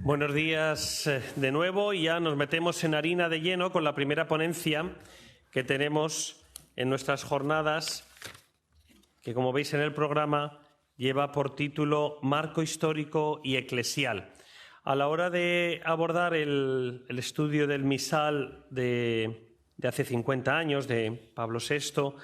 Buenos días de nuevo y ya nos metemos en harina de lleno con la primera ponencia que tenemos en nuestras jornadas, que como veis en el programa lleva por título Marco histórico y eclesial. A la hora de abordar el estudio del misal de hace 50 años, de Pablo VI,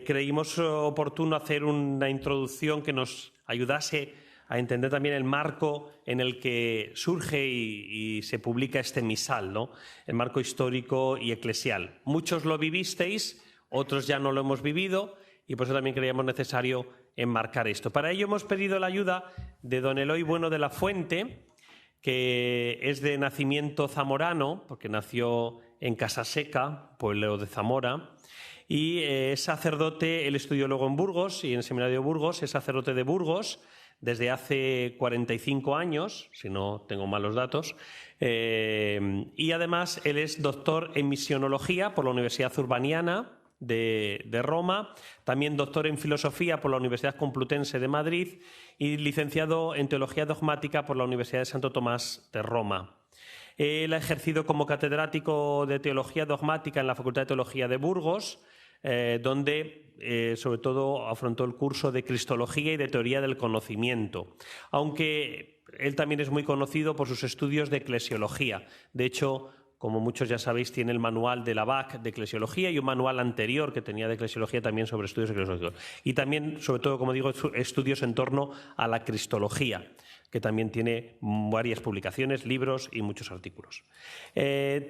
creímos oportuno hacer una introducción que nos ayudase a entender también el marco en el que surge y se publica este misal, ¿no? El marco histórico y eclesial. Muchos lo vivisteis, otros ya no lo hemos vivido y por eso también creíamos necesario enmarcar esto. Para ello hemos pedido la ayuda de don Eloy Bueno de la Fuente, que es de nacimiento zamorano, porque nació en Casaseca, pueblo de Zamora, y es sacerdote. Él estudió luego en Burgos y en el Seminario de Burgos, es sacerdote de Burgos desde hace 45 años, si no tengo malos datos, y además él es doctor en misionología por la Universidad Urbaniana de Roma, también doctor en filosofía por la Universidad Complutense de Madrid y licenciado en teología dogmática por la Universidad de Santo Tomás de Roma. Él ha ejercido como catedrático de teología dogmática en la Facultad de Teología de Burgos, donde sobre todo afrontó el curso de Cristología y de Teoría del Conocimiento, aunque él también es muy conocido por sus estudios de eclesiología. De hecho, como muchos ya sabéis, tiene el manual de la BAC de eclesiología y un manual anterior que tenía de eclesiología también sobre estudios eclesiológicos. Y también, sobre todo, como digo, estudios en torno a la cristología, que también tiene varias publicaciones, libros y muchos artículos.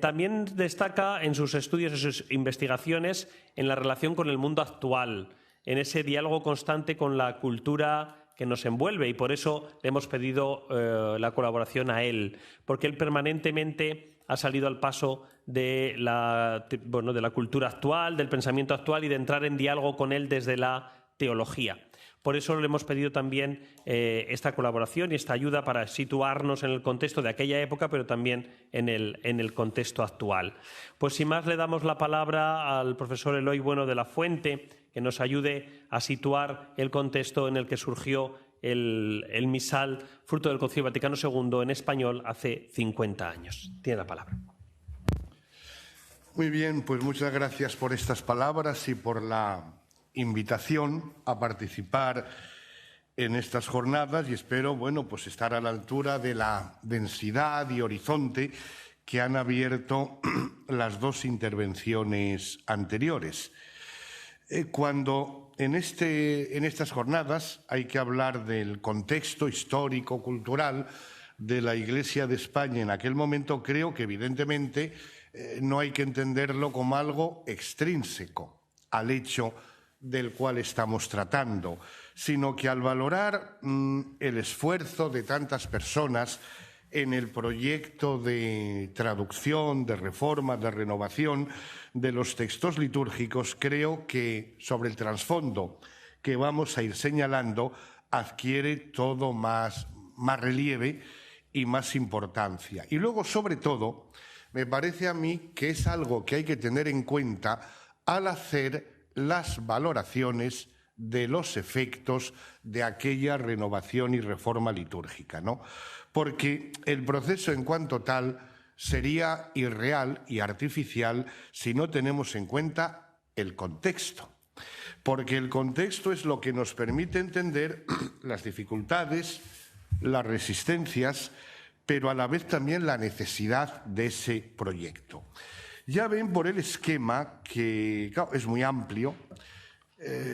También destaca en sus estudios y sus investigaciones en la relación con el mundo actual, en ese diálogo constante con la cultura que nos envuelve, y por eso le hemos pedido la colaboración a él, porque él permanentemente ha salido al paso de la cultura actual, del pensamiento actual y de entrar en diálogo con él desde la teología. Por eso le hemos pedido también esta colaboración y esta ayuda para situarnos en el contexto de aquella época, pero también en el contexto actual. Pues sin más le damos la palabra al profesor Eloy Bueno de la Fuente, que nos ayude a situar el contexto en el que surgió el misal, fruto del Concilio Vaticano II en español hace 50 años. Tiene la palabra. Muy bien, pues muchas gracias por estas palabras y por la invitación a participar en estas jornadas, y espero, pues estar a la altura de la densidad y horizonte que han abierto las dos intervenciones anteriores. Cuando en estas jornadas hay que hablar del contexto histórico, cultural de la Iglesia de España en aquel momento, creo que evidentemente no hay que entenderlo como algo extrínseco al hecho del cual estamos tratando, sino que al valorar el esfuerzo de tantas personas en el proyecto de traducción, de reforma, de renovación de los textos litúrgicos, creo que sobre el trasfondo que vamos a ir señalando adquiere todo más relieve y más importancia. Y luego, sobre todo, me parece a mí que es algo que hay que tener en cuenta al hacer las valoraciones de los efectos de aquella renovación y reforma litúrgica, ¿no? Porque el proceso en cuanto tal sería irreal y artificial si no tenemos en cuenta el contexto, porque el contexto es lo que nos permite entender las dificultades, las resistencias, pero a la vez también la necesidad de ese proyecto. Ya ven por el esquema que, claro, es muy amplio,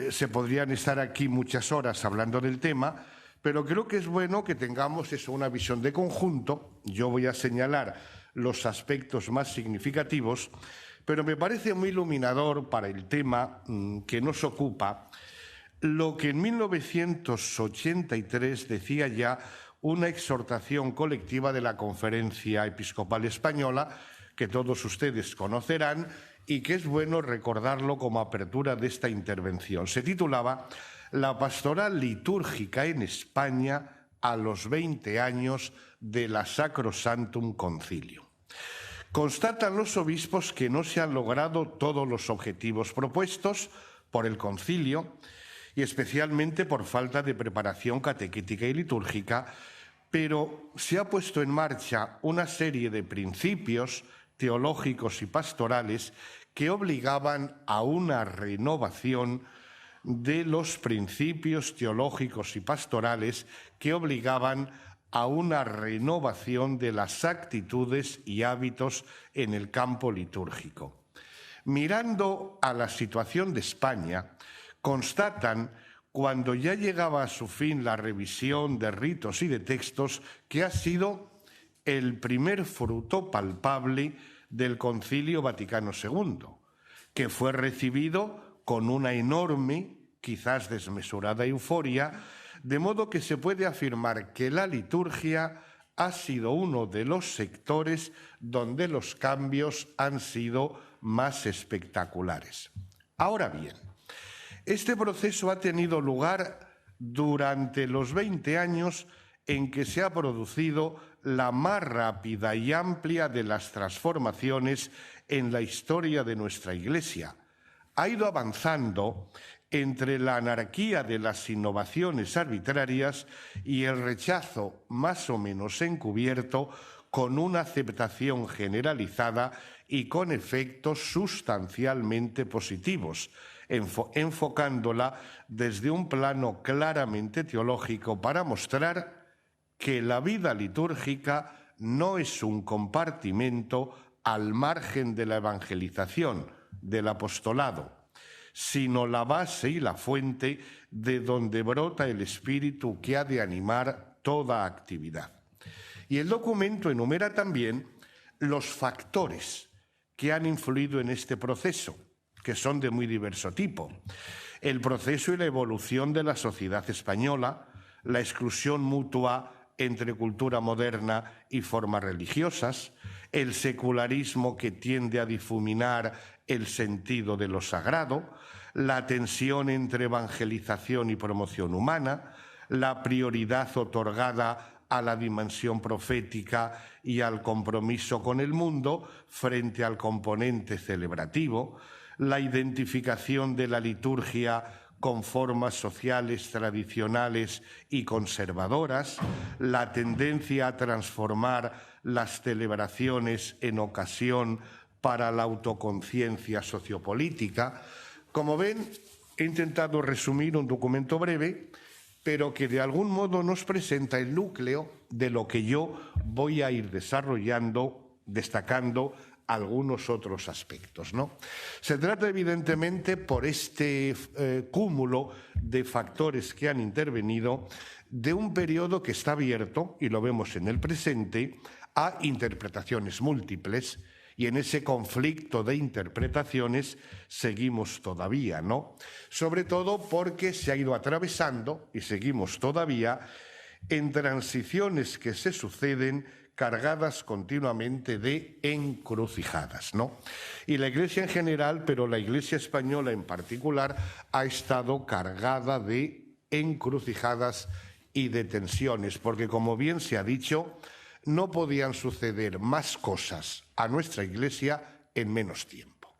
se podrían estar aquí muchas horas hablando del tema, pero creo que es bueno que tengamos una visión de conjunto. Yo voy a señalar los aspectos más significativos, pero me parece muy iluminador para el tema que nos ocupa lo que en 1983 decía ya una exhortación colectiva de la Conferencia Episcopal Española, que todos ustedes conocerán y que es bueno recordarlo como apertura de esta intervención. Se titulaba La pastoral litúrgica en España a los 20 años de la Sacrosanctum Concilio. Constatan los obispos que no se han logrado todos los objetivos propuestos por el concilio y especialmente por falta de preparación catequética y litúrgica, pero se ha puesto en marcha una serie de principios teológicos y pastorales que obligaban a una renovación de los principios teológicos y pastorales, que obligaban a una renovación de las actitudes y hábitos en el campo litúrgico. Mirando a la situación de España, constatan, cuando ya llegaba a su fin la revisión de ritos y de textos, que ha sido el primer fruto palpable del Concilio Vaticano II, que fue recibido con una enorme, quizás desmesurada euforia, de modo que se puede afirmar que la liturgia ha sido uno de los sectores donde los cambios han sido más espectaculares. Ahora bien, este proceso ha tenido lugar durante los 20 años en que se ha producido la más rápida y amplia de las transformaciones en la historia de nuestra Iglesia. Ha ido avanzando entre la anarquía de las innovaciones arbitrarias y el rechazo más o menos encubierto, con una aceptación generalizada y con efectos sustancialmente positivos, enfocándola desde un plano claramente teológico para mostrar que la vida litúrgica no es un compartimento al margen de la evangelización, del apostolado, sino la base y la fuente de donde brota el espíritu que ha de animar toda actividad. Y el documento enumera también los factores que han influido en este proceso, que son de muy diverso tipo. El proceso y la evolución de la sociedad española, la exclusión mutua entre cultura moderna y formas religiosas, el secularismo que tiende a difuminar el sentido de lo sagrado, la tensión entre evangelización y promoción humana, la prioridad otorgada a la dimensión profética y al compromiso con el mundo frente al componente celebrativo, la identificación de la liturgia con formas sociales tradicionales y conservadoras, la tendencia a transformar las celebraciones en ocasión para la autoconciencia sociopolítica. Como ven, he intentado resumir un documento breve, pero que de algún modo nos presenta el núcleo de lo que yo voy a ir desarrollando, destacando algunos otros aspectos, ¿no? Se trata, evidentemente, por este cúmulo de factores que han intervenido, de un periodo que está abierto, y lo vemos en el presente, a interpretaciones múltiples, y en ese conflicto de interpretaciones seguimos todavía, ¿no? Sobre todo porque se ha ido atravesando, y seguimos todavía, en transiciones que se suceden cargadas continuamente de encrucijadas, ¿no? Y la Iglesia en general, pero la Iglesia española en particular, ha estado cargada de encrucijadas y de tensiones, porque, como bien se ha dicho, no podían suceder más cosas a nuestra Iglesia en menos tiempo.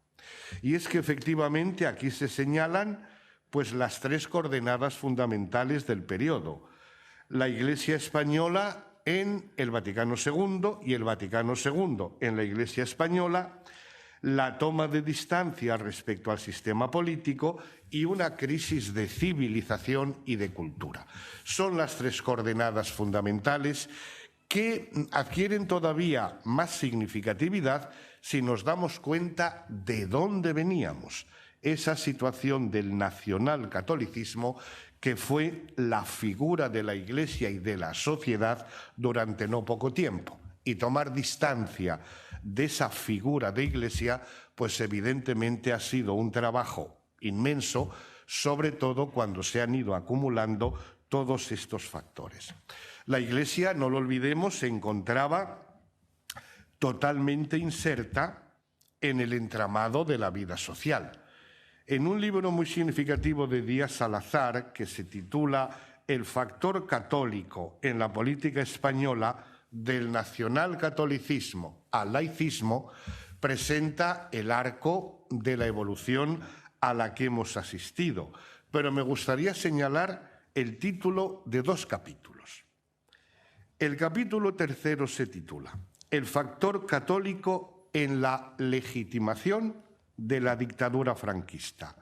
Y es que efectivamente aquí se señalan pues las tres coordenadas fundamentales del periodo: la Iglesia española en el Vaticano II y el Vaticano II en la Iglesia española, la toma de distancia respecto al sistema político y una crisis de civilización y de cultura. Son las tres coordenadas fundamentales que adquieren todavía más significatividad si nos damos cuenta de dónde veníamos. Esa situación del nacionalcatolicismo, que fue la figura de la Iglesia y de la sociedad durante no poco tiempo. Y tomar distancia de esa figura de Iglesia, pues evidentemente ha sido un trabajo inmenso, sobre todo cuando se han ido acumulando todos estos factores. La Iglesia, no lo olvidemos, se encontraba totalmente inserta en el entramado de la vida social. En un libro muy significativo de Díaz Salazar, que se titula El factor católico en la política española, del nacionalcatolicismo al laicismo, presenta el arco de la evolución a la que hemos asistido. Pero me gustaría señalar el título de dos capítulos. El capítulo tercero se titula El factor católico en la legitimación de la dictadura franquista.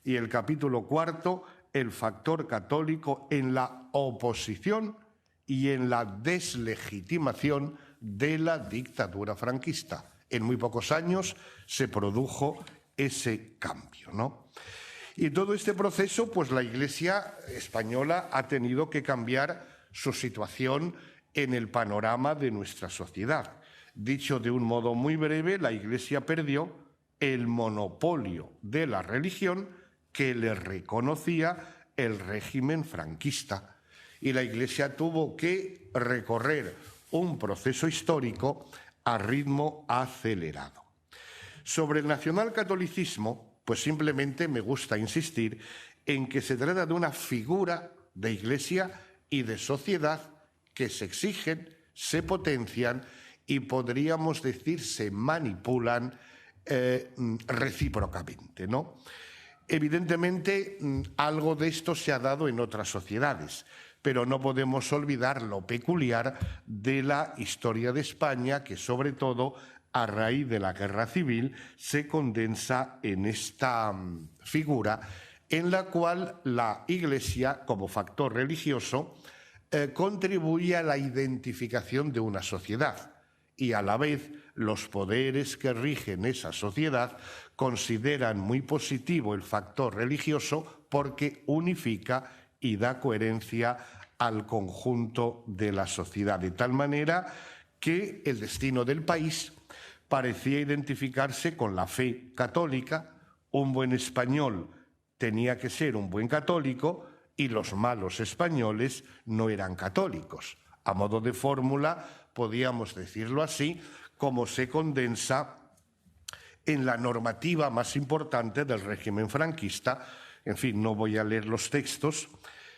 Y el capítulo cuarto, el factor católico en la oposición y en la deslegitimación de la dictadura franquista. En muy pocos años se produjo ese cambio, ¿no? Y todo este proceso, pues la Iglesia española ha tenido que cambiar su situación en el panorama de nuestra sociedad. Dicho de un modo muy breve, la Iglesia perdió el monopolio de la religión que le reconocía el régimen franquista. Y la Iglesia tuvo que recorrer un proceso histórico a ritmo acelerado. Sobre el nacionalcatolicismo, pues simplemente me gusta insistir en que se trata de una figura de Iglesia y de sociedad que se exigen, se potencian y podríamos decir se manipulan recíprocamente, ¿no? Evidentemente, algo de esto se ha dado en otras sociedades, pero no podemos olvidar lo peculiar de la historia de España, que sobre todo a raíz de la Guerra Civil se condensa en esta figura en la cual la Iglesia, como factor religioso, contribuye a la identificación de una sociedad y a la vez los poderes que rigen esa sociedad consideran muy positivo el factor religioso porque unifica y da coherencia al conjunto de la sociedad, de tal manera que el destino del país parecía identificarse con la fe católica. Un buen español tenía que ser un buen católico y los malos españoles no eran católicos. A modo de fórmula, podíamos decirlo así, como se condensa en la normativa más importante del régimen franquista. En fin, no voy a leer los textos,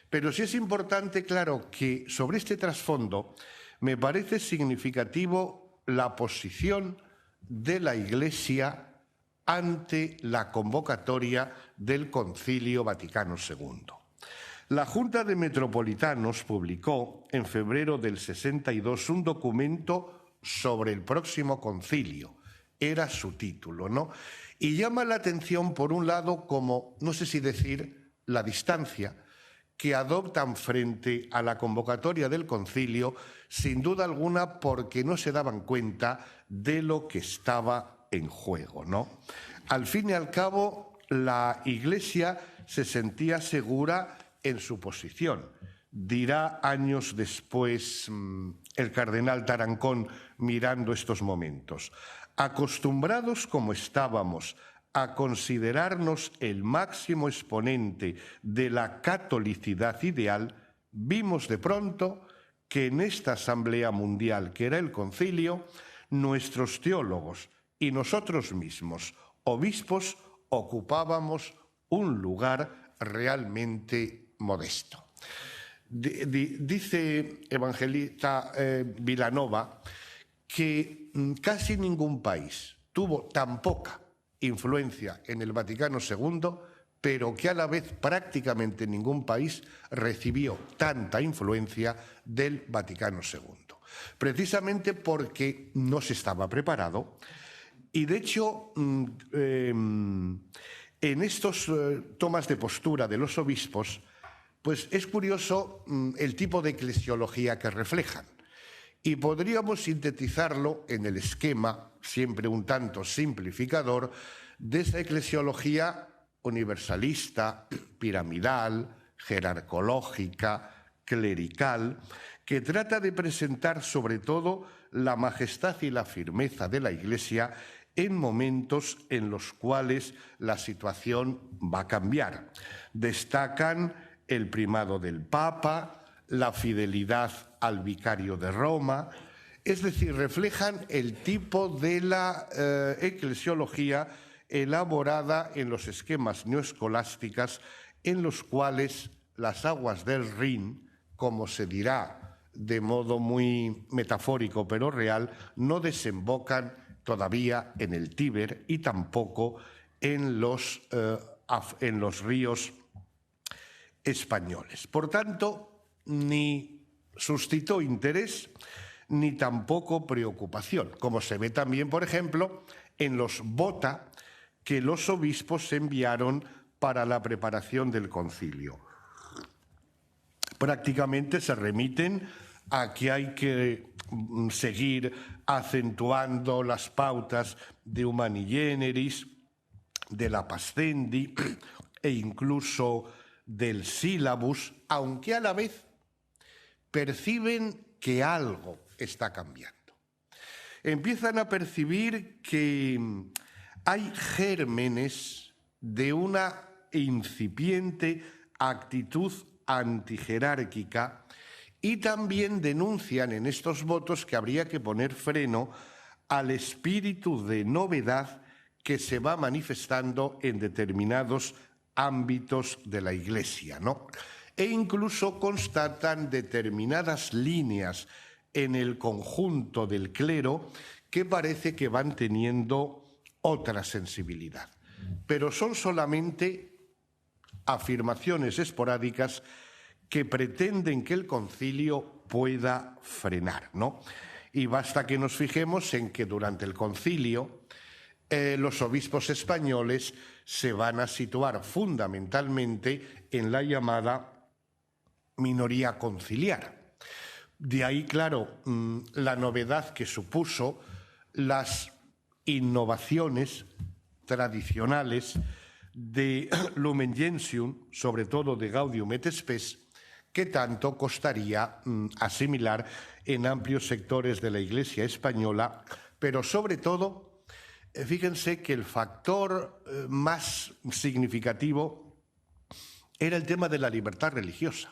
pero sí es importante, claro, que sobre este trasfondo me parece significativo la posición de la Iglesia ante la convocatoria del Concilio Vaticano II. La Junta de Metropolitanos publicó en febrero del 62 un documento sobre el próximo concilio. Era su título, ¿no? Y llama la atención, por un lado, como, no sé si decir, la distancia que adoptan frente a la convocatoria del concilio, sin duda alguna porque no se daban cuenta de lo que estaba en juego, ¿no? Al fin y al cabo, la Iglesia se sentía segura en su posición. Dirá años después el cardenal Tarancón mirando estos momentos. Acostumbrados como estábamos a considerarnos el máximo exponente de la catolicidad ideal, vimos de pronto que en esta Asamblea Mundial, que era el concilio, nuestros teólogos y nosotros mismos, obispos, ocupábamos un lugar realmente modesto. Dice Evangelista Vilanova que casi ningún país tuvo tan poca influencia en el Vaticano II, pero que a la vez prácticamente ningún país recibió tanta influencia del Vaticano II. Precisamente porque no se estaba preparado y, de hecho, en estos tomas de postura de los obispos, pues es curioso el tipo de eclesiología que reflejan. Y podríamos sintetizarlo en el esquema, siempre un tanto simplificador, de esa eclesiología universalista, piramidal, jerarcológica, clerical, que trata de presentar sobre todo la majestad y la firmeza de la Iglesia en momentos en los cuales la situación va a cambiar. Destacan el primado del Papa, la fidelidad al vicario de Roma, es decir, reflejan el tipo de la eclesiología elaborada en los esquemas neoescolásticas en los cuales las aguas del Rin, como se dirá de modo muy metafórico pero real, no desembocan todavía en el Tíber y tampoco en los ríos españoles. Por tanto, ni suscitó interés ni tampoco preocupación, como se ve también, por ejemplo, en los vota que los obispos enviaron para la preparación del concilio. Prácticamente se remiten a que hay que seguir acentuando las pautas de Humani Generis, de la Pascendi e incluso del Syllabus, aunque a la vez perciben que algo está cambiando. Empiezan a percibir que hay gérmenes de una incipiente actitud antijerárquica y también denuncian en estos votos que habría que poner freno al espíritu de novedad que se va manifestando en determinados ámbitos de la Iglesia, ¿no? E incluso constatan determinadas líneas en el conjunto del clero que parece que van teniendo otra sensibilidad. Pero son solamente afirmaciones esporádicas que pretenden que el concilio pueda frenar, ¿no? Y basta que nos fijemos en que durante el concilio los obispos españoles se van a situar fundamentalmente en la llamada minoría conciliar. De ahí, claro, la novedad que supuso las innovaciones tradicionales de Lumen Gentium, sobre todo de Gaudium et Spes, que tanto costaría asimilar en amplios sectores de la Iglesia española, pero sobre todo, fíjense que el factor más significativo era el tema de la libertad religiosa.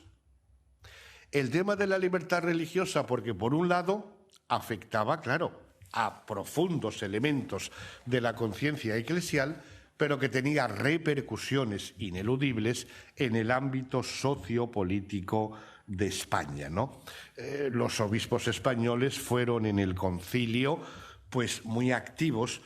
El tema de la libertad religiosa porque, por un lado, afectaba, claro, a profundos elementos de la conciencia eclesial, pero que tenía repercusiones ineludibles en el ámbito sociopolítico de España, ¿no? Los obispos españoles fueron en el concilio pues muy activos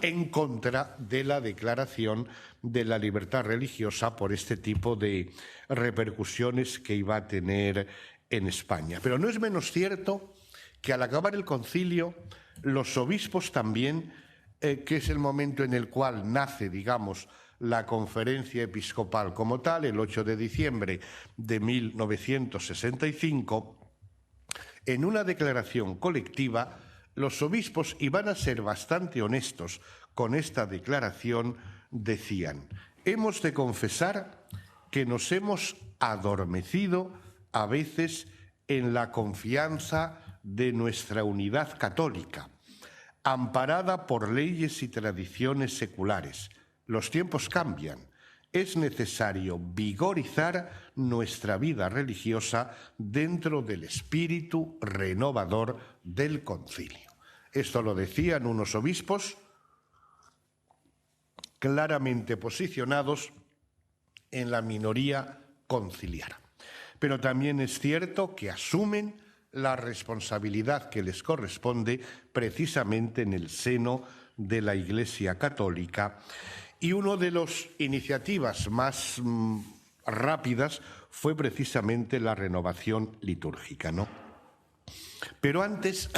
en contra de la declaración de la libertad religiosa por este tipo de repercusiones que iba a tener en España. Pero no es menos cierto que al acabar el concilio, los obispos también, que es el momento en el cual nace, digamos, la conferencia episcopal como tal, el 8 de diciembre de 1965, en una declaración colectiva, los obispos, y van a ser bastante honestos con esta declaración, decían: hemos de confesar que nos hemos adormecido a veces en la confianza de nuestra unidad católica, amparada por leyes y tradiciones seculares. Los tiempos cambian. Es necesario vigorizar nuestra vida religiosa dentro del espíritu renovador del concilio. Esto lo decían unos obispos claramente posicionados en la minoría conciliar. Pero también es cierto que asumen la responsabilidad que les corresponde precisamente en el seno de la Iglesia Católica. Y una de las iniciativas más rápidas fue precisamente la renovación litúrgica, ¿no? Pero antes,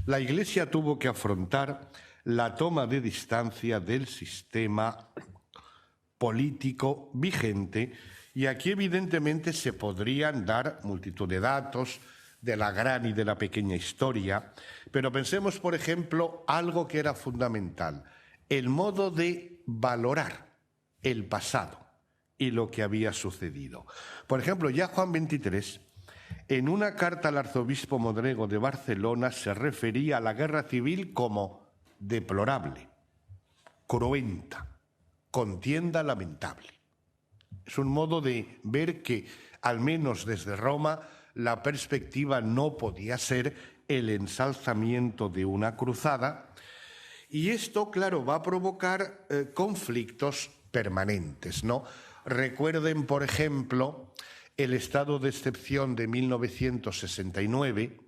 la Iglesia tuvo que afrontar la toma de distancia del sistema político vigente, y aquí evidentemente se podrían dar multitud de datos de la gran y de la pequeña historia, pero pensemos, por ejemplo, algo que era fundamental: el modo de valorar el pasado y lo que había sucedido. Por ejemplo, ya Juan XXIII, en una carta al arzobispo Modrego de Barcelona, se refería a la guerra civil como deplorable, cruenta, contienda lamentable. Es un modo de ver que, al menos desde Roma, la perspectiva no podía ser el ensalzamiento de una cruzada, y esto, claro, va a provocar conflictos permanentes, ¿no? Recuerden, por ejemplo, el estado de excepción de 1969,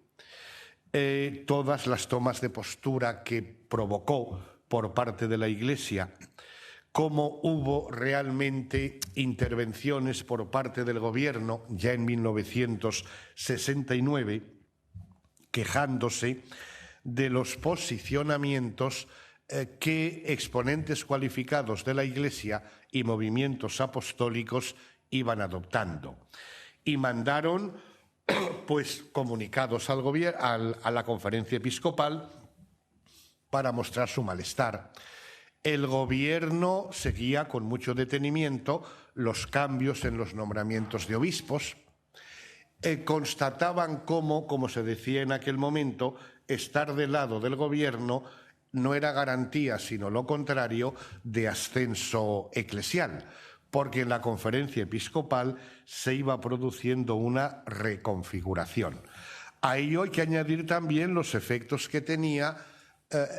todas las tomas de postura que provocó por parte de la Iglesia cómo hubo realmente intervenciones por parte del gobierno ya en 1969, quejándose de los posicionamientos que exponentes cualificados de la Iglesia y movimientos apostólicos iban adoptando. Y mandaron pues comunicados al gobierno, a la conferencia episcopal, para mostrar su malestar. El gobierno seguía con mucho detenimiento los cambios en los nombramientos de obispos. Constataban cómo, como se decía en aquel momento, estar del lado del gobierno no era garantía, sino lo contrario, de ascenso eclesial, porque en la conferencia episcopal se iba produciendo una reconfiguración. A ello hay que añadir también los efectos que tenía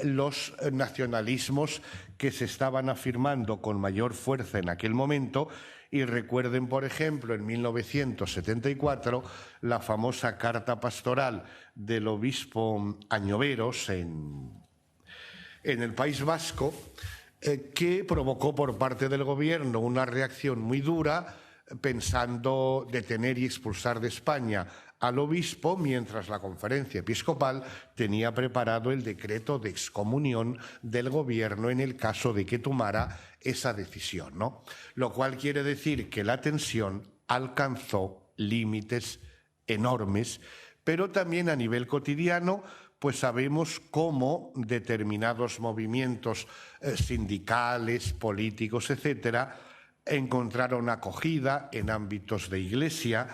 los nacionalismos que se estaban afirmando con mayor fuerza en aquel momento. Y recuerden, por ejemplo, en 1974, la famosa carta pastoral del obispo Añoveros en el País Vasco, que provocó por parte del gobierno una reacción muy dura, pensando detener y expulsar de España al obispo, mientras la conferencia episcopal tenía preparado el decreto de excomunión del gobierno en el caso de que tomara esa decisión, ¿no? Lo cual quiere decir que la tensión alcanzó límites enormes, pero también a nivel cotidiano, pues sabemos cómo determinados movimientos sindicales, políticos, etcétera, encontraron acogida en ámbitos de iglesia,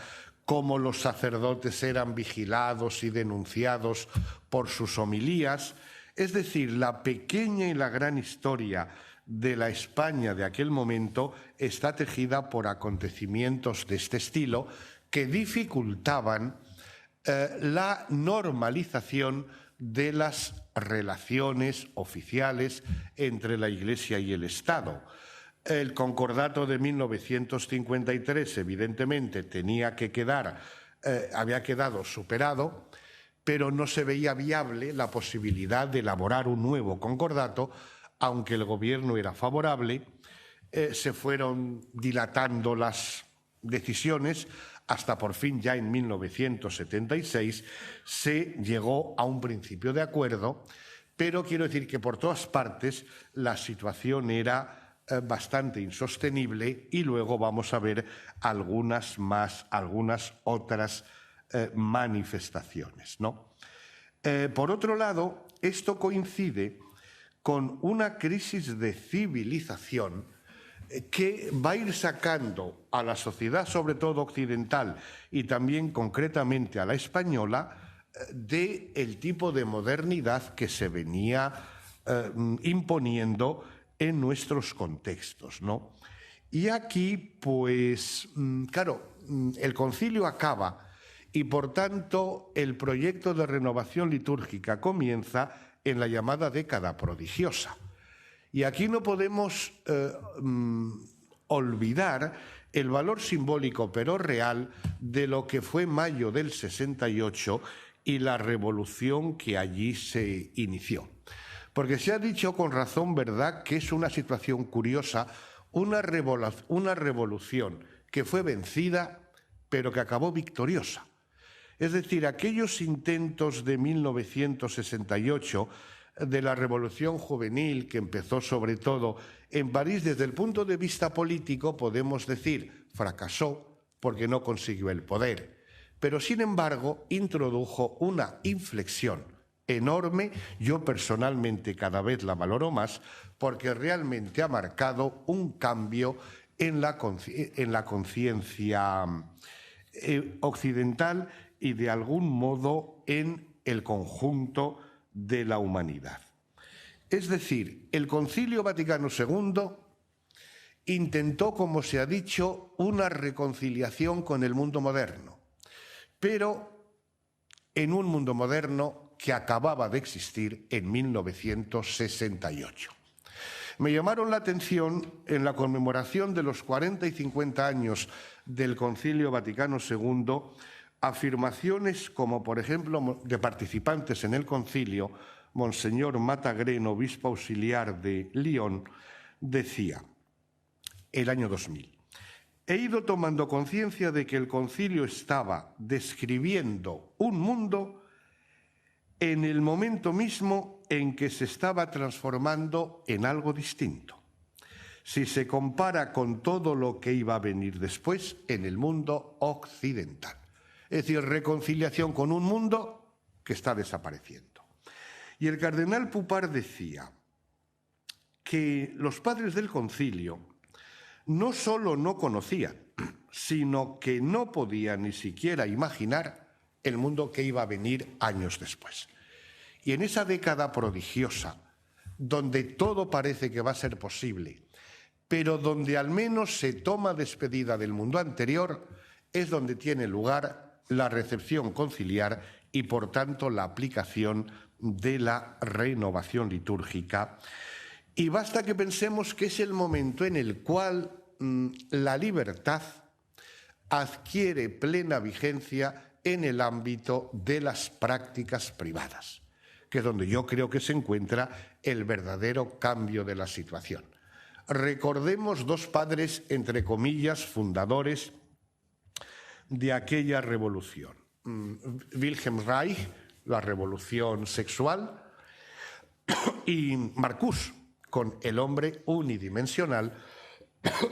cómo los sacerdotes eran vigilados y denunciados por sus homilías. Es decir, la pequeña y la gran historia de la España de aquel momento está tejida por acontecimientos de este estilo que dificultaban la normalización de las relaciones oficiales entre la Iglesia y el Estado. El concordato de 1953, evidentemente, había quedado superado, pero no se veía viable la posibilidad de elaborar un nuevo concordato, aunque el gobierno era favorable. Se fueron dilatando las decisiones hasta por fin, ya en 1976, se llegó a un principio de acuerdo, pero quiero decir que por todas partes la situación era bastante insostenible, y luego vamos a ver algunas otras manifestaciones, ¿no? Por otro lado, esto coincide con una crisis de civilización que va a ir sacando a la sociedad, sobre todo occidental, y también concretamente a la española, del tipo de modernidad que se venía imponiendo en nuestros contextos, ¿no? Y aquí, pues, claro, el concilio acaba y, por tanto, el proyecto de renovación litúrgica comienza en la llamada década prodigiosa. Y aquí no podemos olvidar el valor simbólico, pero real, de lo que fue mayo del 68 y la revolución que allí se inició. Porque se ha dicho con razón, ¿verdad?, que es una situación curiosa, una revolución que fue vencida, pero que acabó victoriosa. Es decir, aquellos intentos de 1968 de la revolución juvenil, que empezó sobre todo en París, desde el punto de vista político, podemos decir, fracasó porque no consiguió el poder. Pero, sin embargo, introdujo una inflexión enorme. Yo personalmente cada vez la valoro más, porque realmente ha marcado un cambio en la conciencia occidental y, de algún modo, en el conjunto de la humanidad. Es decir, el Concilio Vaticano II intentó, como se ha dicho, una reconciliación con el mundo moderno, pero en un mundo moderno que acababa de existir en 1968. Me llamaron la atención, en la conmemoración de los 40 y 50 años del Concilio Vaticano II, afirmaciones como, por ejemplo, de participantes en el concilio. Monseñor Matagrén, obispo auxiliar de Lyon, decía: el año 2000. He ido tomando conciencia de que el concilio estaba describiendo un mundo en el momento mismo en que se estaba transformando en algo distinto. Si se compara con todo lo que iba a venir después en el mundo occidental. Es decir, reconciliación con un mundo que está desapareciendo. Y el cardenal Pupar decía que los padres del concilio no solo no conocían, sino que no podían ni siquiera imaginar el mundo que iba a venir años después. Y en esa década prodigiosa, donde todo parece que va a ser posible, pero donde al menos se toma despedida del mundo anterior, es donde tiene lugar la recepción conciliar y, por tanto, la aplicación de la renovación litúrgica. Y basta que pensemos que es el momento en el cual la libertad adquiere plena vigencia en el ámbito de las prácticas privadas, que es donde yo creo que se encuentra el verdadero cambio de la situación. Recordemos dos padres, entre comillas, fundadores de aquella revolución. Wilhelm Reich, la revolución sexual, y Marcuse, con el hombre unidimensional,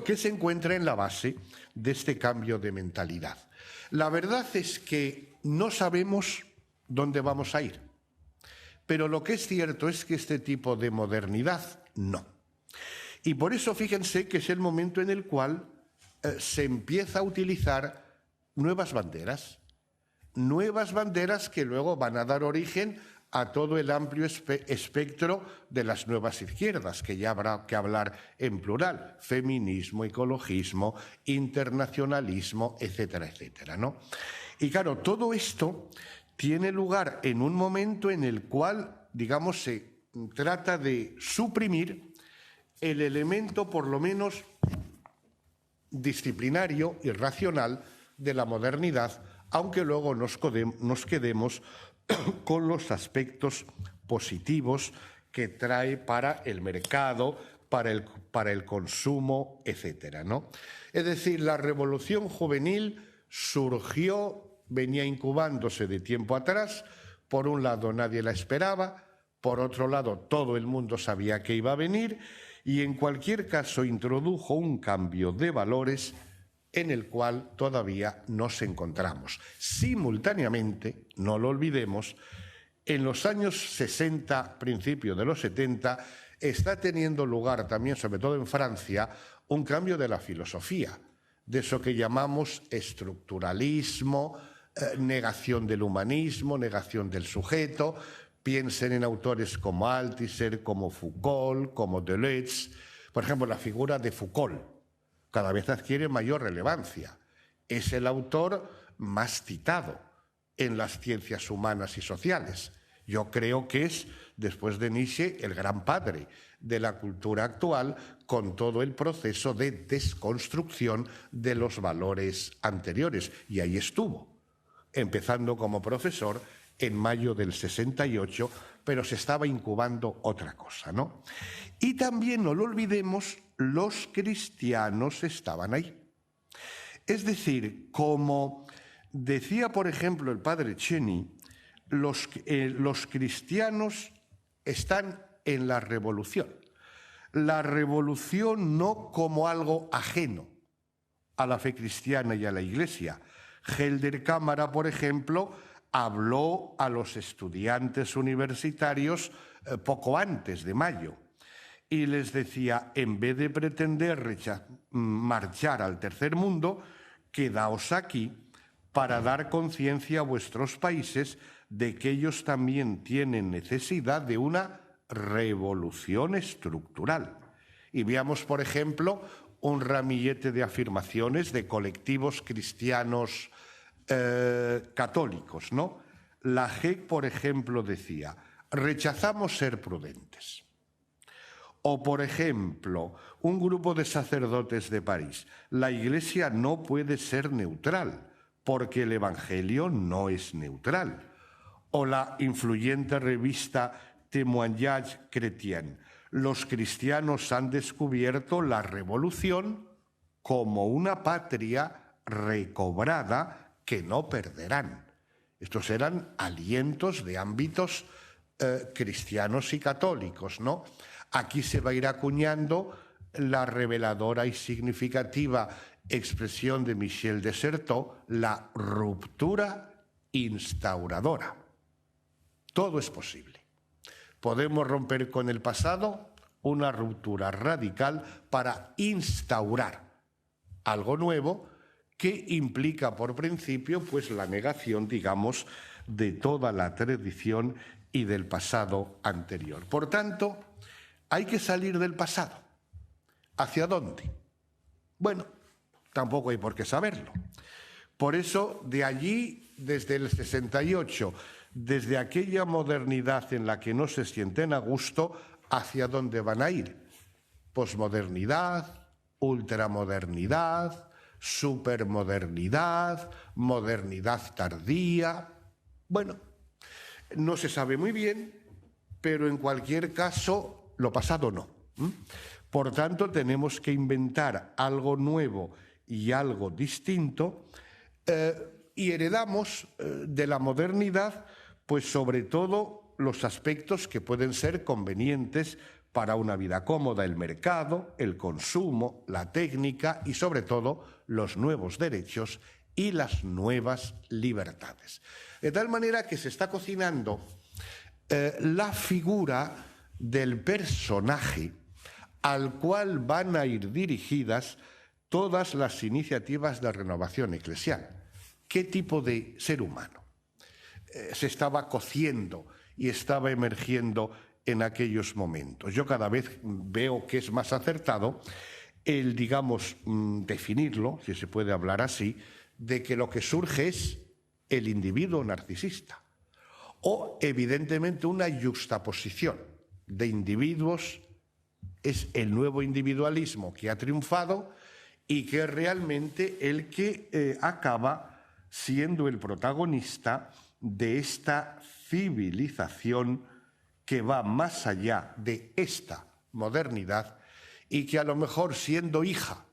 que se encuentra en la base de este cambio de mentalidad. La verdad es que no sabemos dónde vamos a ir, pero lo que es cierto es que este tipo de modernidad no. Y por eso fíjense que es el momento en el cual se empieza a utilizar nuevas banderas que luego van a dar origen a todo el amplio espectro de las nuevas izquierdas, que ya habrá que hablar en plural: feminismo, ecologismo, internacionalismo, etcétera, etcétera, ¿no? Y claro, todo esto tiene lugar en un momento en el cual, digamos, se trata de suprimir el elemento, por lo menos disciplinario y racional, de la modernidad, aunque luego nos quedemos con los aspectos positivos que trae para el mercado, para el consumo, etcétera, ¿no? Es decir, la revolución juvenil surgió, venía incubándose de tiempo atrás. Por un lado nadie la esperaba, por otro lado todo el mundo sabía que iba a venir, y en cualquier caso introdujo un cambio de valores en el cual todavía nos encontramos. Simultáneamente, no lo olvidemos, en los años 60, principio de los 70, está teniendo lugar también, sobre todo en Francia, un cambio de la filosofía, de eso que llamamos estructuralismo, negación del humanismo, negación del sujeto. Piensen en autores como Althusser, como Foucault, como Deleuze. Por ejemplo, la figura de Foucault cada vez adquiere mayor relevancia. Es el autor más citado en las ciencias humanas y sociales. Yo creo que es, después de Nietzsche, el gran padre de la cultura actual, con todo el proceso de desconstrucción de los valores anteriores. Y ahí estuvo, empezando como profesor en mayo del 68, pero se estaba incubando otra cosa, ¿no? Y también, no lo olvidemos, los cristianos estaban ahí. Es decir, como decía, por ejemplo, el padre Cheny, los cristianos están en la revolución. La revolución no como algo ajeno a la fe cristiana y a la Iglesia. Helder Cámara, por ejemplo, habló a los estudiantes universitarios poco antes de mayo y les decía: en vez de pretender marchar al tercer mundo, quedaos aquí para dar conciencia a vuestros países de que ellos también tienen necesidad de una revolución estructural. Y veamos, por ejemplo, un ramillete de afirmaciones de colectivos cristianos católicos, ¿no? La JEC, por ejemplo, decía: rechazamos ser prudentes. O, por ejemplo, un grupo de sacerdotes de París: la Iglesia no puede ser neutral, porque el Evangelio no es neutral. O la influyente revista Témoignage Chrétien: los cristianos han descubierto la revolución como una patria recobrada que no perderán. Estos eran alientos de ámbitos cristianos y católicos, ¿no? Aquí se va a ir acuñando la reveladora y significativa expresión de Michel de Certeau, la ruptura instauradora. Todo es posible. Podemos romper con el pasado, una ruptura radical para instaurar algo nuevo que implica por principio pues la negación, digamos, de toda la tradición y del pasado anterior. Por tanto, hay que salir del pasado. ¿Hacia dónde? Bueno, tampoco hay por qué saberlo. Por eso, de allí, desde el 68, desde aquella modernidad en la que no se sienten a gusto, ¿hacia dónde van a ir? Posmodernidad, ultramodernidad, supermodernidad, modernidad tardía. Bueno, no se sabe muy bien, pero en cualquier caso, lo pasado no. Por tanto, tenemos que inventar algo nuevo y algo distinto, y heredamos de la modernidad, pues sobre todo los aspectos que pueden ser convenientes para una vida cómoda: el mercado, el consumo, la técnica y sobre todo los nuevos derechos y las nuevas libertades. De tal manera que se está cocinando la figura del personaje al cual van a ir dirigidas todas las iniciativas de renovación eclesial. ¿Qué tipo de ser humano se estaba cociendo y estaba emergiendo en aquellos momentos? Yo cada vez veo que es más acertado el, digamos, definirlo, si se puede hablar así, de que lo que surge es el individuo narcisista o, evidentemente, una yuxtaposición de individuos. Es el nuevo individualismo que ha triunfado y que es realmente el que acaba siendo el protagonista de esta civilización que va más allá de esta modernidad y que a lo mejor, siendo hija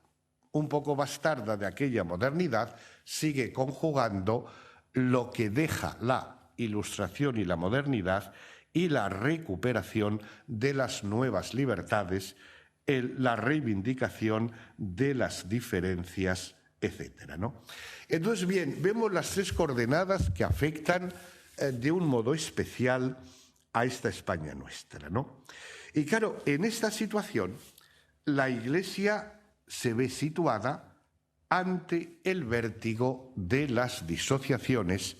un poco bastarda de aquella modernidad, sigue conjugando lo que deja la Ilustración y la modernidad y la recuperación de las nuevas libertades, la reivindicación de las diferencias, etcétera, ¿no? Entonces, bien, vemos las tres coordenadas que afectan de un modo especial a esta España nuestra, ¿no? Y claro, en esta situación, la Iglesia se ve situada ante el vértigo de las disociaciones,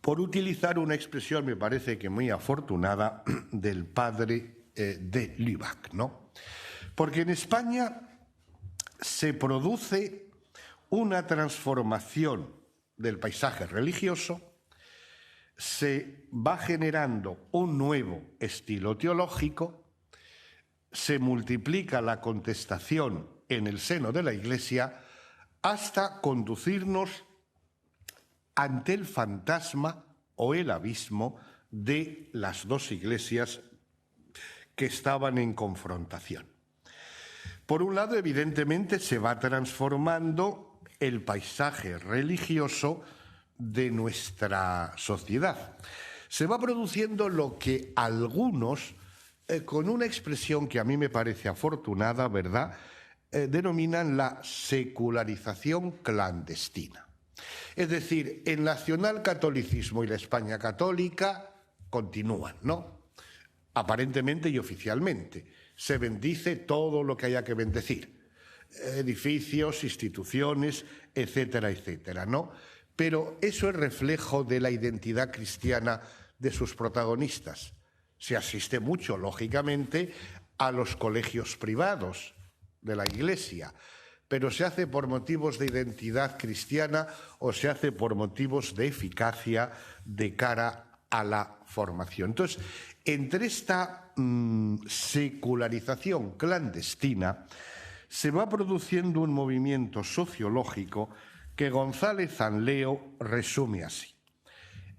por utilizar una expresión, me parece que muy afortunada, del padre de Lubac, ¿no? Porque en España se produce una transformación del paisaje religioso, se va generando un nuevo estilo teológico, se multiplica la contestación en el seno de la Iglesia hasta conducirnos ante el fantasma o el abismo de las dos iglesias que estaban en confrontación. Por un lado, evidentemente, se va transformando el paisaje religioso de nuestra sociedad. Se va produciendo lo que algunos, con una expresión que a mí me parece afortunada, ¿verdad?, denominan la secularización clandestina. Es decir, el nacionalcatolicismo y la España católica continúan, ¿no? Aparentemente y oficialmente. Se bendice todo lo que haya que bendecir. Edificios, instituciones, etcétera, etcétera, ¿no? Pero eso es reflejo de la identidad cristiana de sus protagonistas. Se asiste mucho, lógicamente, a los colegios privados de la Iglesia, pero se hace por motivos de identidad cristiana o se hace por motivos de eficacia de cara a la formación. Entonces, entre esta secularización clandestina se va produciendo un movimiento sociológico que González Anleo resume así.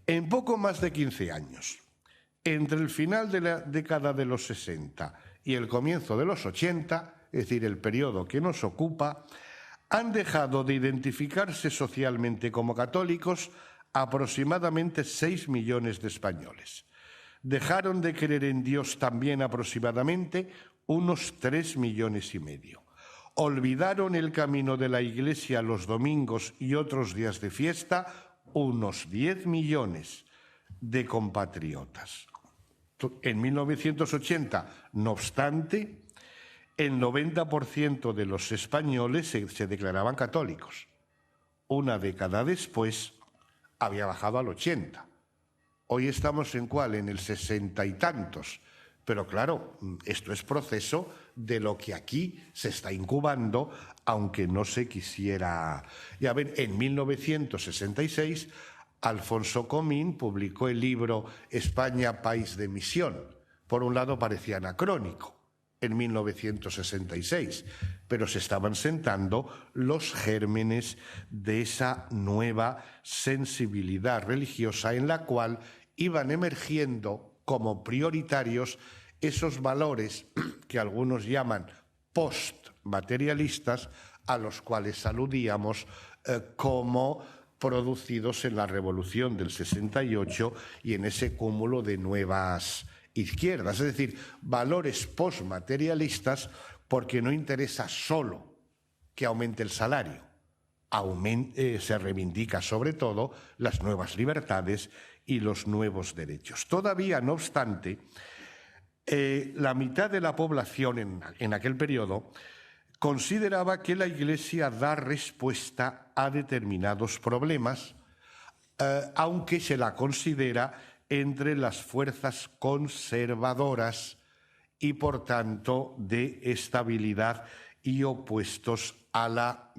En poco más de 15 años, entre el final de la década de los 60 y el comienzo de los 80, es decir, el periodo que nos ocupa, han dejado de identificarse socialmente como católicos aproximadamente 6 millones de españoles. Dejaron de creer en Dios también aproximadamente unos 3,5 millones. Olvidaron el camino de la Iglesia los domingos y otros días de fiesta unos 10 millones de compatriotas. En 1980, no obstante, el 90% de los españoles se declaraban católicos. Una década después había bajado al 80%. Hoy estamos en ¿cuál? En el 60 y tantos. Pero claro, esto es proceso de lo que aquí se está incubando, aunque no se quisiera. Ya ven, en 1966, Alfonso Comín publicó el libro España, país de misión. Por un lado parecía anacrónico en 1966, pero se estaban sentando los gérmenes de esa nueva sensibilidad religiosa en la cual iban emergiendo como prioritarios esos valores que algunos llaman postmaterialistas, a los cuales aludíamos como producidos en la Revolución del 68 y en ese cúmulo de nuevas izquierdas. Es decir, valores postmaterialistas porque no interesa solo que aumente el salario, se reivindica sobre todo las nuevas libertades y los nuevos derechos. Todavía, no obstante, la mitad de la población en aquel periodo consideraba que la Iglesia da respuesta a determinados problemas, aunque se la considera entre las fuerzas conservadoras y, por tanto, de estabilidad y opuestos a la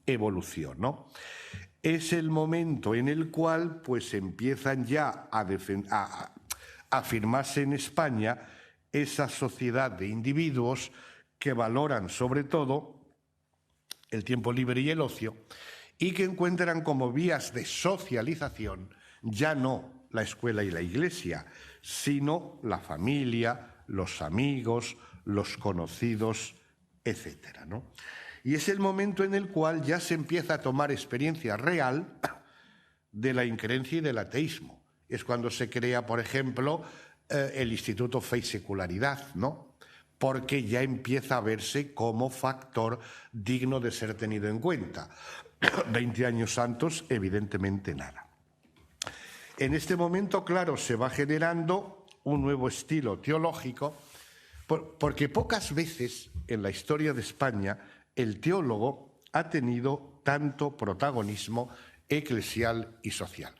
evolución, ¿no? Es el momento en el cual pues empiezan ya a afirmarse en España esa sociedad de individuos que valoran sobre todo el tiempo libre y el ocio y que encuentran como vías de socialización ya no la escuela y la iglesia, sino la familia, los amigos, los conocidos, etcétera, ¿no? Y es el momento en el cual ya se empieza a tomar experiencia real de la increencia y del ateísmo. Es cuando se crea, por ejemplo, el Instituto Fe y Secularidad, ¿no? Porque ya empieza a verse como factor digno de ser tenido en cuenta. 20 años antes, evidentemente nada. En este momento, claro, se va generando un nuevo estilo teológico, porque pocas veces en la historia de España el teólogo ha tenido tanto protagonismo eclesial y social.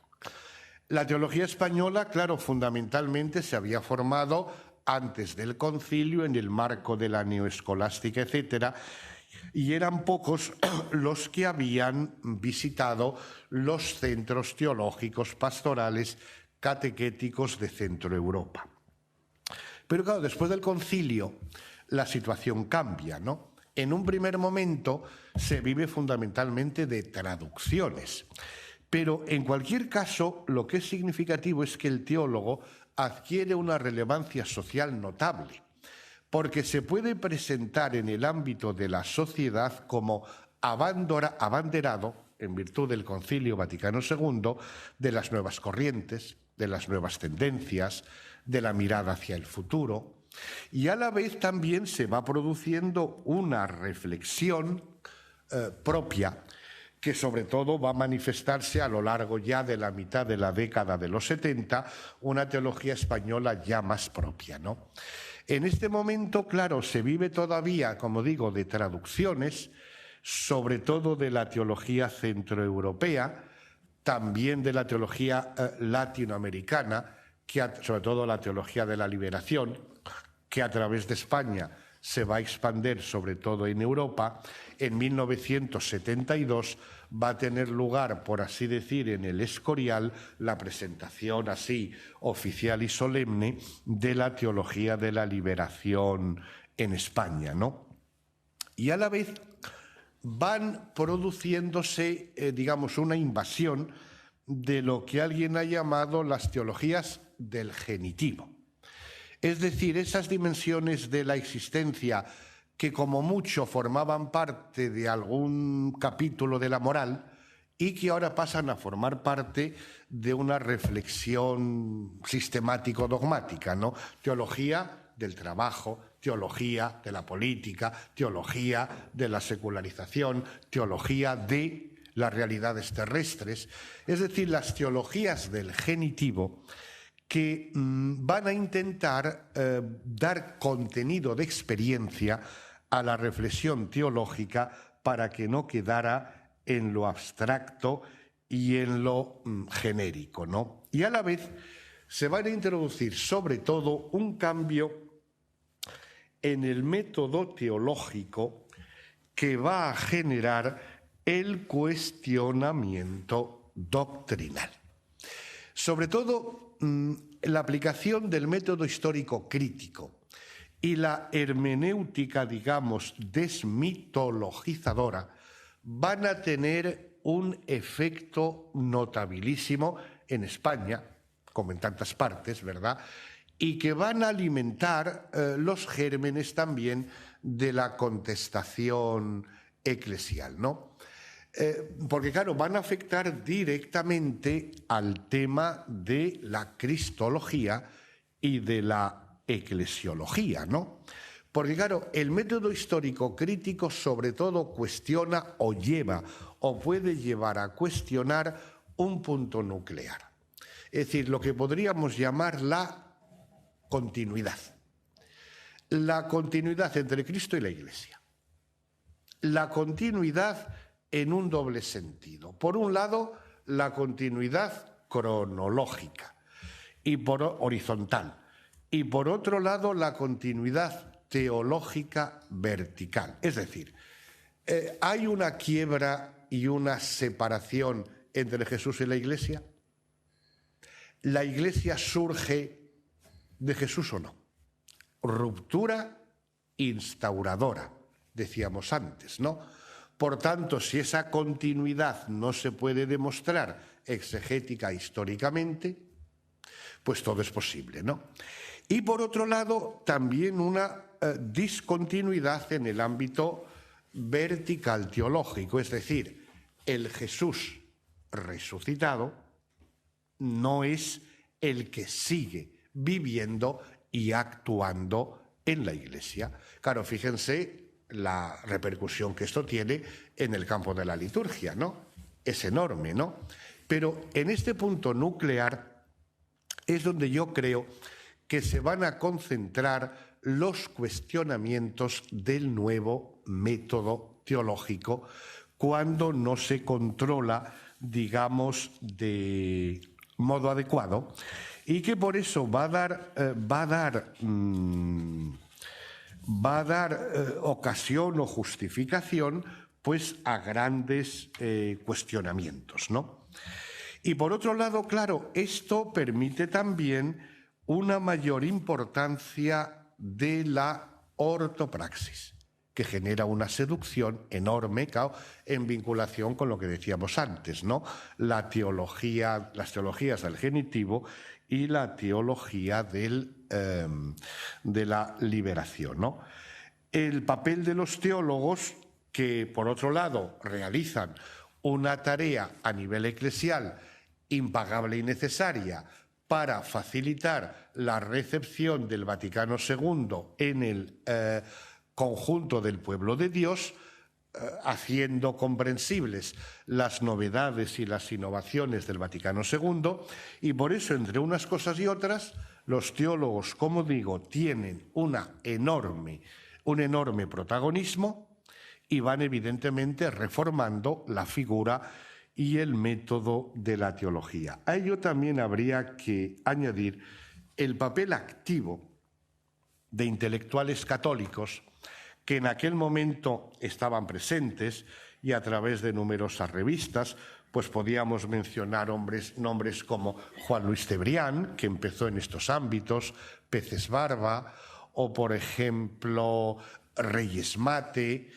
La teología española, claro, fundamentalmente se había formado antes del concilio en el marco de la neoescolástica, etcétera, y eran pocos los que habían visitado los centros teológicos, pastorales, catequéticos de Centro Europa. Pero claro, después del concilio la situación cambia, ¿no? En un primer momento se vive fundamentalmente de traducciones, pero en cualquier caso lo que es significativo es que el teólogo adquiere una relevancia social notable, porque se puede presentar en el ámbito de la sociedad como abanderado, en virtud del Concilio Vaticano II, de las nuevas corrientes, de las nuevas tendencias, de la mirada hacia el futuro, y a la vez también se va produciendo una reflexión propia que sobre todo va a manifestarse a lo largo ya de la mitad de la década de los 70, una teología española ya más propia, ¿no? En este momento, claro, se vive todavía, como digo, de traducciones, sobre todo de la teología centroeuropea, también de la teología latinoamericana, sobre todo la teología de la liberación, que a través de España se va a expandir sobre todo en Europa. En 1972 va a tener lugar, por así decir, en el Escorial, la presentación así oficial y solemne de la teología de la liberación en España, ¿no? Y a la vez van produciéndose, digamos, una invasión de lo que alguien ha llamado las teologías del genitivo. Es decir, esas dimensiones de la existencia que como mucho formaban parte de algún capítulo de la moral y que ahora pasan a formar parte de una reflexión sistemático-dogmática, ¿no? Teología del trabajo, teología de la política, teología de la secularización, teología de las realidades terrestres, es decir, las teologías del genitivo que van a intentar dar contenido de experiencia a la reflexión teológica para que no quedara en lo abstracto y en lo genérico, ¿no? Y a la vez se van a introducir sobre todo un cambio en el método teológico que va a generar el cuestionamiento doctrinal. Sobre todo, la aplicación del método histórico crítico y la hermenéutica, digamos, desmitologizadora, van a tener un efecto notabilísimo en España, como en tantas partes, ¿verdad?, y que van a alimentar los gérmenes también de la contestación eclesial, ¿no? Porque, claro, van a afectar directamente al tema de la cristología y de la eclesiología, ¿no? Porque, claro, el método histórico crítico sobre todo cuestiona o lleva o puede llevar a cuestionar un punto nuclear. Es decir, lo que podríamos llamar la continuidad. La continuidad entre Cristo y la Iglesia. La continuidad en un doble sentido. Por un lado, la continuidad cronológica y horizontal. Y por otro lado, la continuidad teológica vertical. Es decir, ¿hay una quiebra y una separación entre Jesús y la Iglesia? ¿La Iglesia surge de Jesús o no? Ruptura instauradora, decíamos antes, ¿no? Por tanto, si esa continuidad no se puede demostrar exegética históricamente, pues todo es posible, ¿no? Y por otro lado, también una discontinuidad en el ámbito vertical teológico, es decir, el Jesús resucitado no es el que sigue viviendo y actuando en la Iglesia. Claro, fíjense la repercusión que esto tiene en el campo de la liturgia, ¿no? Es enorme, ¿no? Pero en este punto nuclear es donde yo creo que se van a concentrar los cuestionamientos del nuevo método teológico cuando no se controla, digamos, de modo adecuado, y que por eso va a dar ocasión o justificación pues a grandes cuestionamientos, ¿no? Y por otro lado, claro, esto permite también una mayor importancia de la ortopraxis, que genera una seducción enorme, claro, en vinculación con lo que decíamos antes, ¿no? Las teologías del genitivo y la teología de la liberación, ¿no? El papel de los teólogos, que por otro lado realizan una tarea a nivel eclesial impagable y necesaria para facilitar la recepción del Vaticano II en el conjunto del pueblo de Dios, haciendo comprensibles las novedades y las innovaciones del Vaticano II, y por eso, entre unas cosas y otras, los teólogos, como digo, tienen un enorme protagonismo y van evidentemente reformando la figura y el método de la teología. A ello también habría que añadir el papel activo de intelectuales católicos que en aquel momento estaban presentes y a través de numerosas revistas, pues podíamos mencionar nombres como Juan Luis Cebrián, que empezó en estos ámbitos, Peces Barba, o por ejemplo Reyes Mate,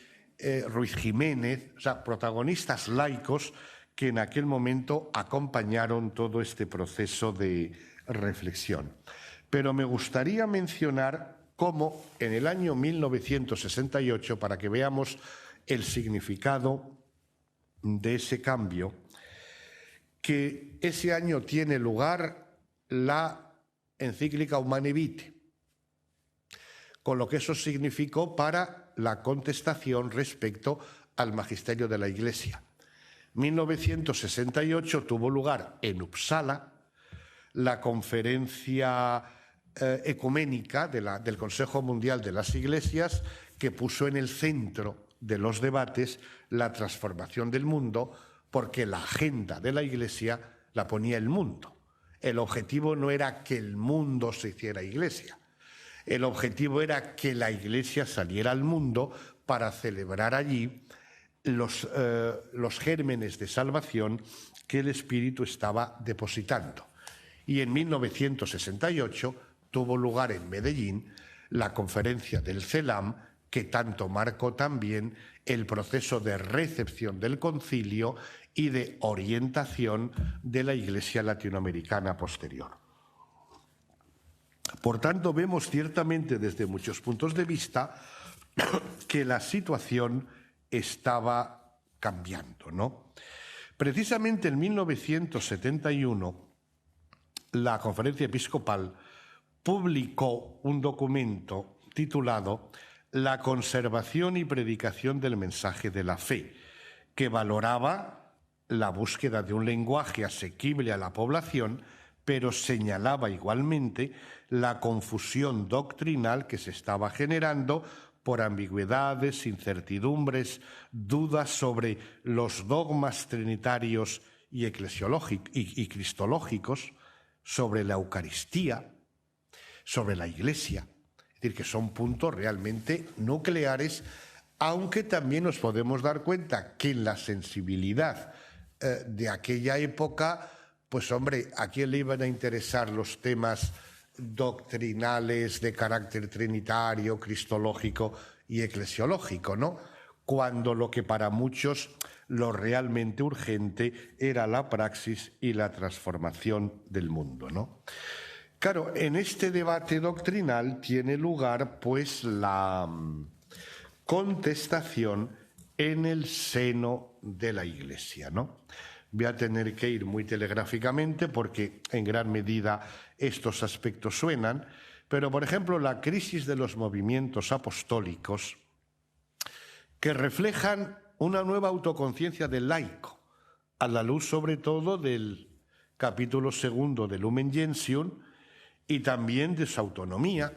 Ruiz Jiménez, o sea, protagonistas laicos que en aquel momento acompañaron todo este proceso de reflexión. Pero me gustaría mencionar cómo en el año 1968, para que veamos el significado de ese cambio, que ese año tiene lugar la encíclica Humanae Vitae, con lo que eso significó para la contestación respecto al magisterio de la Iglesia. 1968 tuvo lugar en Uppsala la conferencia ecuménica del Consejo Mundial de las Iglesias, que puso en el centro de los debates la transformación del mundo, porque la agenda de la Iglesia la ponía el mundo. El objetivo no era que el mundo se hiciera Iglesia, el objetivo era que la Iglesia saliera al mundo para celebrar allí los gérmenes de salvación que el Espíritu estaba depositando. Y en 1968 tuvo lugar en Medellín la conferencia del CELAM, que tanto marcó también el proceso de recepción del concilio y de orientación de la Iglesia latinoamericana posterior. Por tanto, vemos ciertamente desde muchos puntos de vista que la situación estaba cambiando, ¿no? Precisamente en 1971, la Conferencia Episcopal publicó un documento titulado La conservación y predicación del mensaje de la fe, que valoraba la búsqueda de un lenguaje asequible a la población, pero señalaba igualmente la confusión doctrinal que se estaba generando por ambigüedades, incertidumbres, dudas sobre los dogmas trinitarios y cristológicos, sobre la Eucaristía, sobre la Iglesia. Es decir, que son puntos realmente nucleares, aunque también nos podemos dar cuenta que en la sensibilidad de aquella época, pues hombre, ¿a quién le iban a interesar los temas doctrinales de carácter trinitario, cristológico y eclesiológico, ¿no? Cuando lo que para muchos lo realmente urgente era la praxis y la transformación del mundo, ¿no? Claro, en este debate doctrinal tiene lugar pues la contestación en el seno de la Iglesia, ¿no? Voy a tener que ir muy telegráficamente porque en gran medida estos aspectos suenan, pero por ejemplo la crisis de los movimientos apostólicos, que reflejan una nueva autoconciencia del laico, a la luz sobre todo del capítulo 2 del Lumen Gentium y también de su autonomía.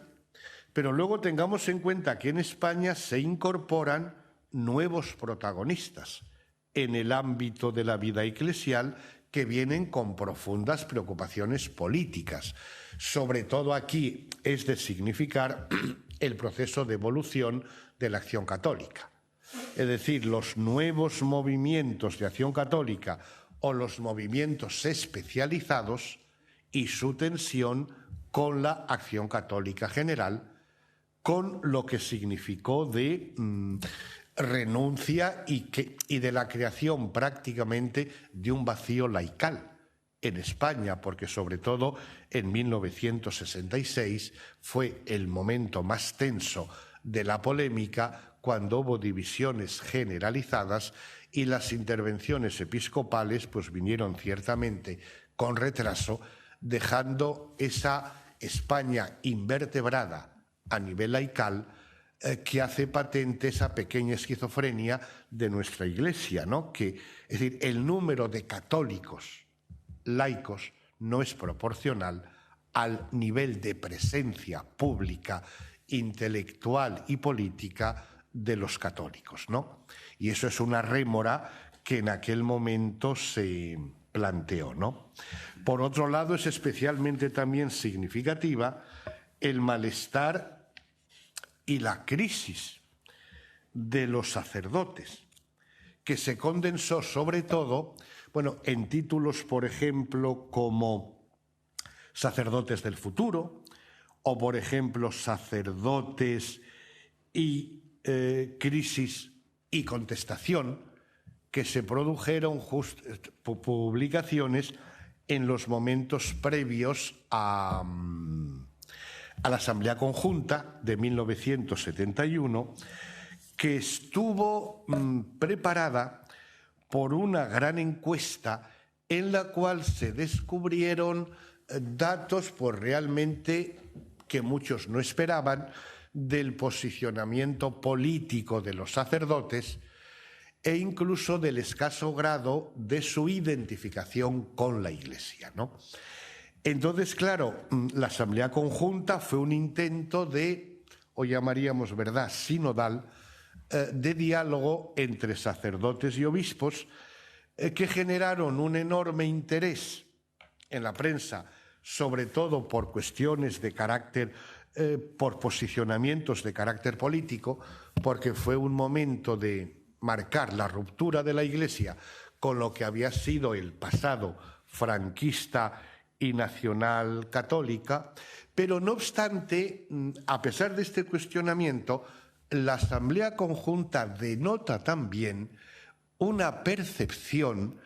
Pero luego tengamos en cuenta que en España se incorporan nuevos protagonistas en el ámbito de la vida eclesial, que vienen con profundas preocupaciones políticas. Sobre todo aquí es de significar el proceso de evolución de la acción católica. Es decir, los nuevos movimientos de acción católica o los movimientos especializados y su tensión con la acción católica general, con lo que significó de renuncia y de la creación prácticamente de un vacío laical en España, porque sobre todo en 1966 fue el momento más tenso de la polémica, cuando hubo divisiones generalizadas y las intervenciones episcopales pues vinieron ciertamente con retraso, dejando esa España invertebrada a nivel laical, que hace patente esa pequeña esquizofrenia de nuestra Iglesia, ¿no? Es decir, el número de católicos laicos no es proporcional al nivel de presencia pública, intelectual y política de los católicos, ¿no? Y eso es una rémora que en aquel momento se planteó, ¿no? Por otro lado, es especialmente también significativa el malestar y la crisis de los sacerdotes, que se condensó sobre todo, bueno, en títulos, por ejemplo, como sacerdotes del futuro, o por ejemplo, sacerdotes y crisis y contestación, que se produjeron publicaciones en los momentos previos a a la Asamblea Conjunta de 1971, que estuvo preparada por una gran encuesta en la cual se descubrieron datos pues realmente que muchos no esperaban del posicionamiento político de los sacerdotes e incluso del escaso grado de su identificación con la Iglesia, ¿no? Entonces, claro, la Asamblea Conjunta fue un intento de, o llamaríamos, ¿verdad?, sinodal, de diálogo entre sacerdotes y obispos que generaron un enorme interés en la prensa, sobre todo por cuestiones de carácter, por posicionamientos de carácter político, porque fue un momento de marcar la ruptura de la Iglesia con lo que había sido el pasado franquista y nacional católica, pero no obstante, a pesar de este cuestionamiento, la Asamblea Conjunta denota también una percepción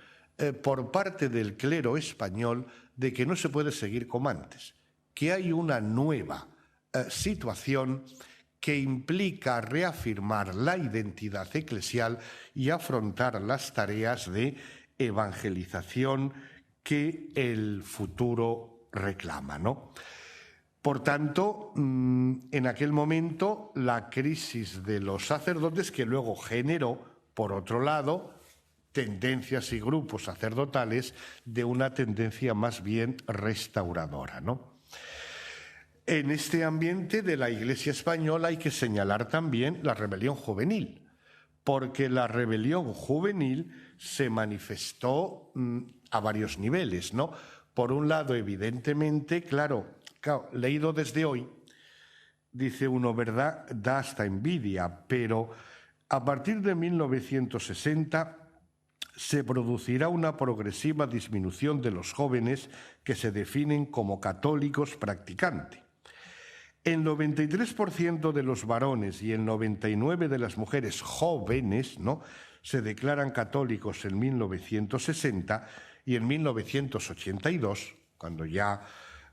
por parte del clero español de que no se puede seguir como antes, que hay una nueva situación que implica reafirmar la identidad eclesial y afrontar las tareas de evangelización que el futuro reclama, ¿no? Por tanto, en aquel momento, la crisis de los sacerdotes, que luego generó, por otro lado, tendencias y grupos sacerdotales de una tendencia más bien restauradora, ¿no? En este ambiente de la Iglesia española hay que señalar también la rebelión juvenil, porque la rebelión juvenil se manifestó a varios niveles, ¿no? Por un lado, evidentemente, claro, leído desde hoy, dice uno, ¿verdad?, da hasta envidia, pero a partir de 1960 se producirá una progresiva disminución de los jóvenes que se definen como católicos practicantes. El 93% de los varones y el 99% de las mujeres jóvenes, ¿no?, se declaran católicos en 1960 y en 1982, cuando ya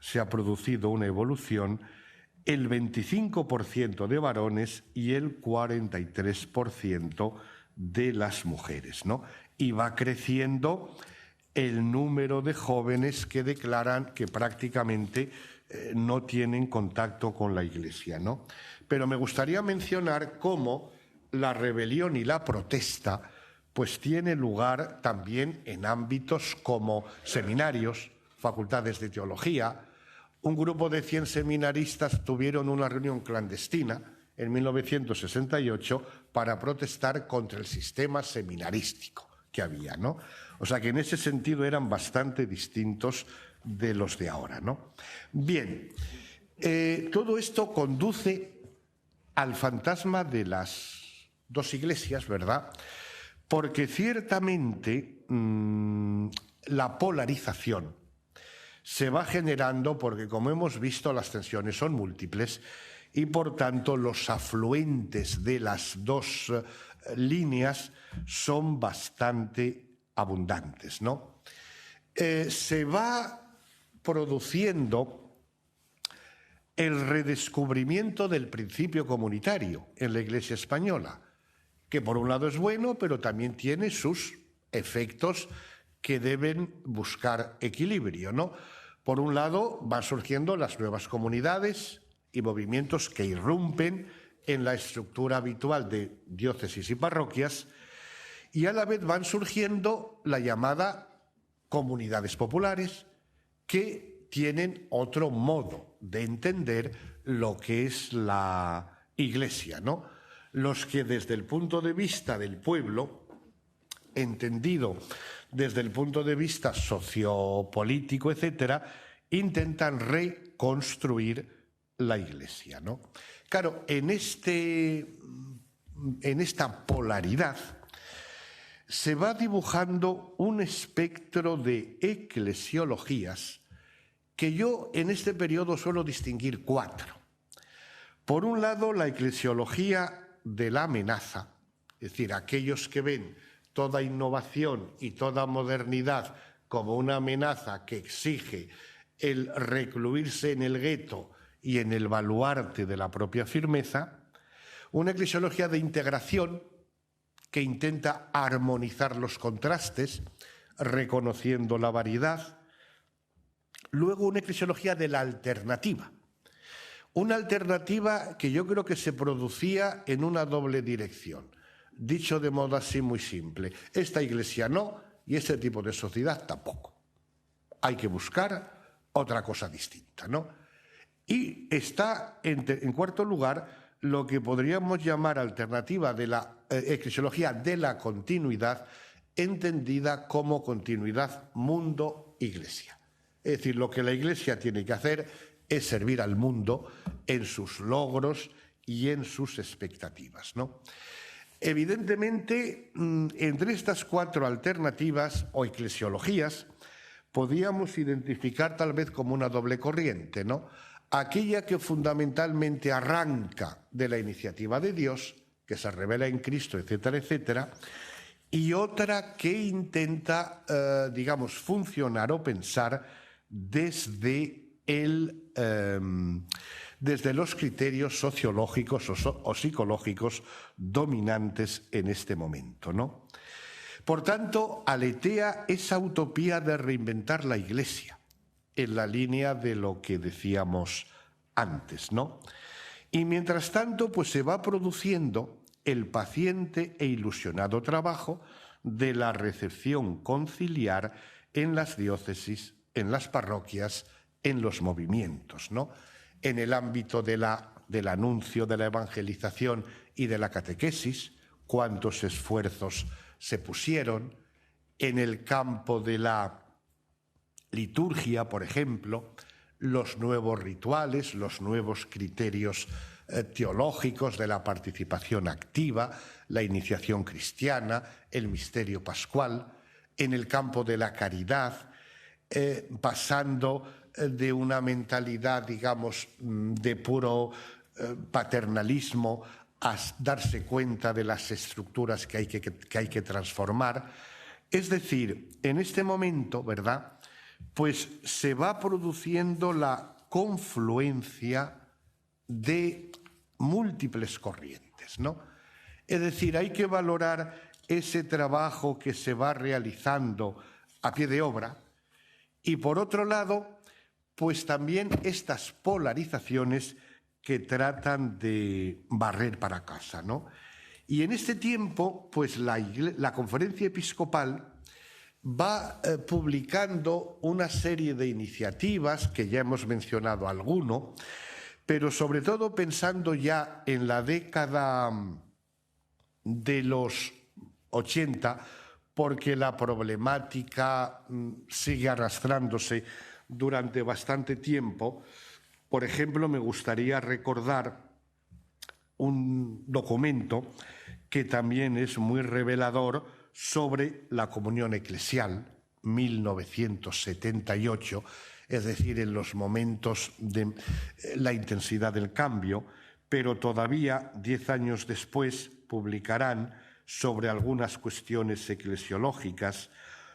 se ha producido una evolución, el 25% de varones y el 43% de las mujeres, ¿no? Y va creciendo el número de jóvenes que declaran que prácticamente no tienen contacto con la Iglesia, ¿no? Pero me gustaría mencionar cómo la rebelión y la protesta pues tiene lugar también en ámbitos como seminarios, facultades de teología. Un grupo de 100 seminaristas tuvieron una reunión clandestina en 1968 para protestar contra el sistema seminarístico que había, ¿no? O sea que en ese sentido eran bastante distintos de los de ahora, ¿no? Bien, todo esto conduce al fantasma de las dos iglesias, ¿verdad? Porque ciertamente la polarización se va generando porque, como hemos visto, las tensiones son múltiples y, por tanto, los afluentes de las dos líneas son bastante abundantes, ¿no? Se va produciendo el redescubrimiento del principio comunitario en la Iglesia española, que por un lado es bueno, pero también tiene sus efectos que deben buscar equilibrio, ¿no? Por un lado van surgiendo las nuevas comunidades y movimientos que irrumpen en la estructura habitual de diócesis y parroquias, y a la vez van surgiendo la llamada comunidades populares, que tienen otro modo de entender lo que es la Iglesia, ¿no? Los que desde el punto de vista del pueblo, entendido desde el punto de vista sociopolítico, etcétera, intentan reconstruir la Iglesia, ¿no? Claro, en esta polaridad se va dibujando un espectro de eclesiologías que yo en este periodo suelo distinguir 4. Por un lado, la eclesiología de la amenaza, es decir, aquellos que ven toda innovación y toda modernidad como una amenaza que exige el recluirse en el gueto y en el baluarte de la propia firmeza, una eclesiología de integración que intenta armonizar los contrastes, reconociendo la variedad. Luego una eclesiología de la alternativa. Una alternativa que yo creo que se producía en una doble dirección. Dicho de modo así muy simple, esta iglesia no y este tipo de sociedad tampoco. Hay que buscar otra cosa distinta, ¿no? Y está en cuarto lugar lo que podríamos llamar alternativa de la eclesiología de la continuidad, entendida como continuidad mundo-iglesia. Es decir, lo que la Iglesia tiene que hacer es servir al mundo en sus logros y en sus expectativas, ¿no? Evidentemente, entre estas cuatro alternativas o eclesiologías, podíamos identificar tal vez como una doble corriente, ¿no? Aquella que fundamentalmente arranca de la iniciativa de Dios, que se revela en Cristo, etcétera, etcétera, y otra que intenta, digamos, funcionar o pensar desde los criterios sociológicos o psicológicos dominantes en este momento, ¿no? Por tanto, aletea esa utopía de reinventar la Iglesia, en la línea de lo que decíamos antes, ¿no? Y mientras tanto, pues se va produciendo el paciente e ilusionado trabajo de la recepción conciliar en las diócesis, en las parroquias, en los movimientos, ¿no? En el ámbito del anuncio, de la evangelización y de la catequesis, cuántos esfuerzos se pusieron. En el campo de la liturgia, por ejemplo, los nuevos rituales, los nuevos criterios teológicos de la participación activa, la iniciación cristiana, el misterio pascual. En el campo de la caridad, pasando de una mentalidad, digamos, de puro paternalismo a darse cuenta de las estructuras que hay que transformar. Es decir, en este momento, ¿verdad?, pues se va produciendo la confluencia de múltiples corrientes, ¿no? Es decir, hay que valorar ese trabajo que se va realizando a pie de obra y, por otro lado, pues también estas polarizaciones que tratan de barrer para casa, ¿no? Y en este tiempo, pues la Conferencia Episcopal va publicando una serie de iniciativas, que ya hemos mencionado alguno, pero sobre todo pensando ya en la década de los 80, porque la problemática sigue arrastrándose durante bastante tiempo. Por ejemplo, me gustaría recordar un documento que también es muy revelador sobre la comunión eclesial, 1978, es decir, en los momentos de la intensidad del cambio, pero todavía 10 años después publicarán sobre algunas cuestiones eclesiológicas,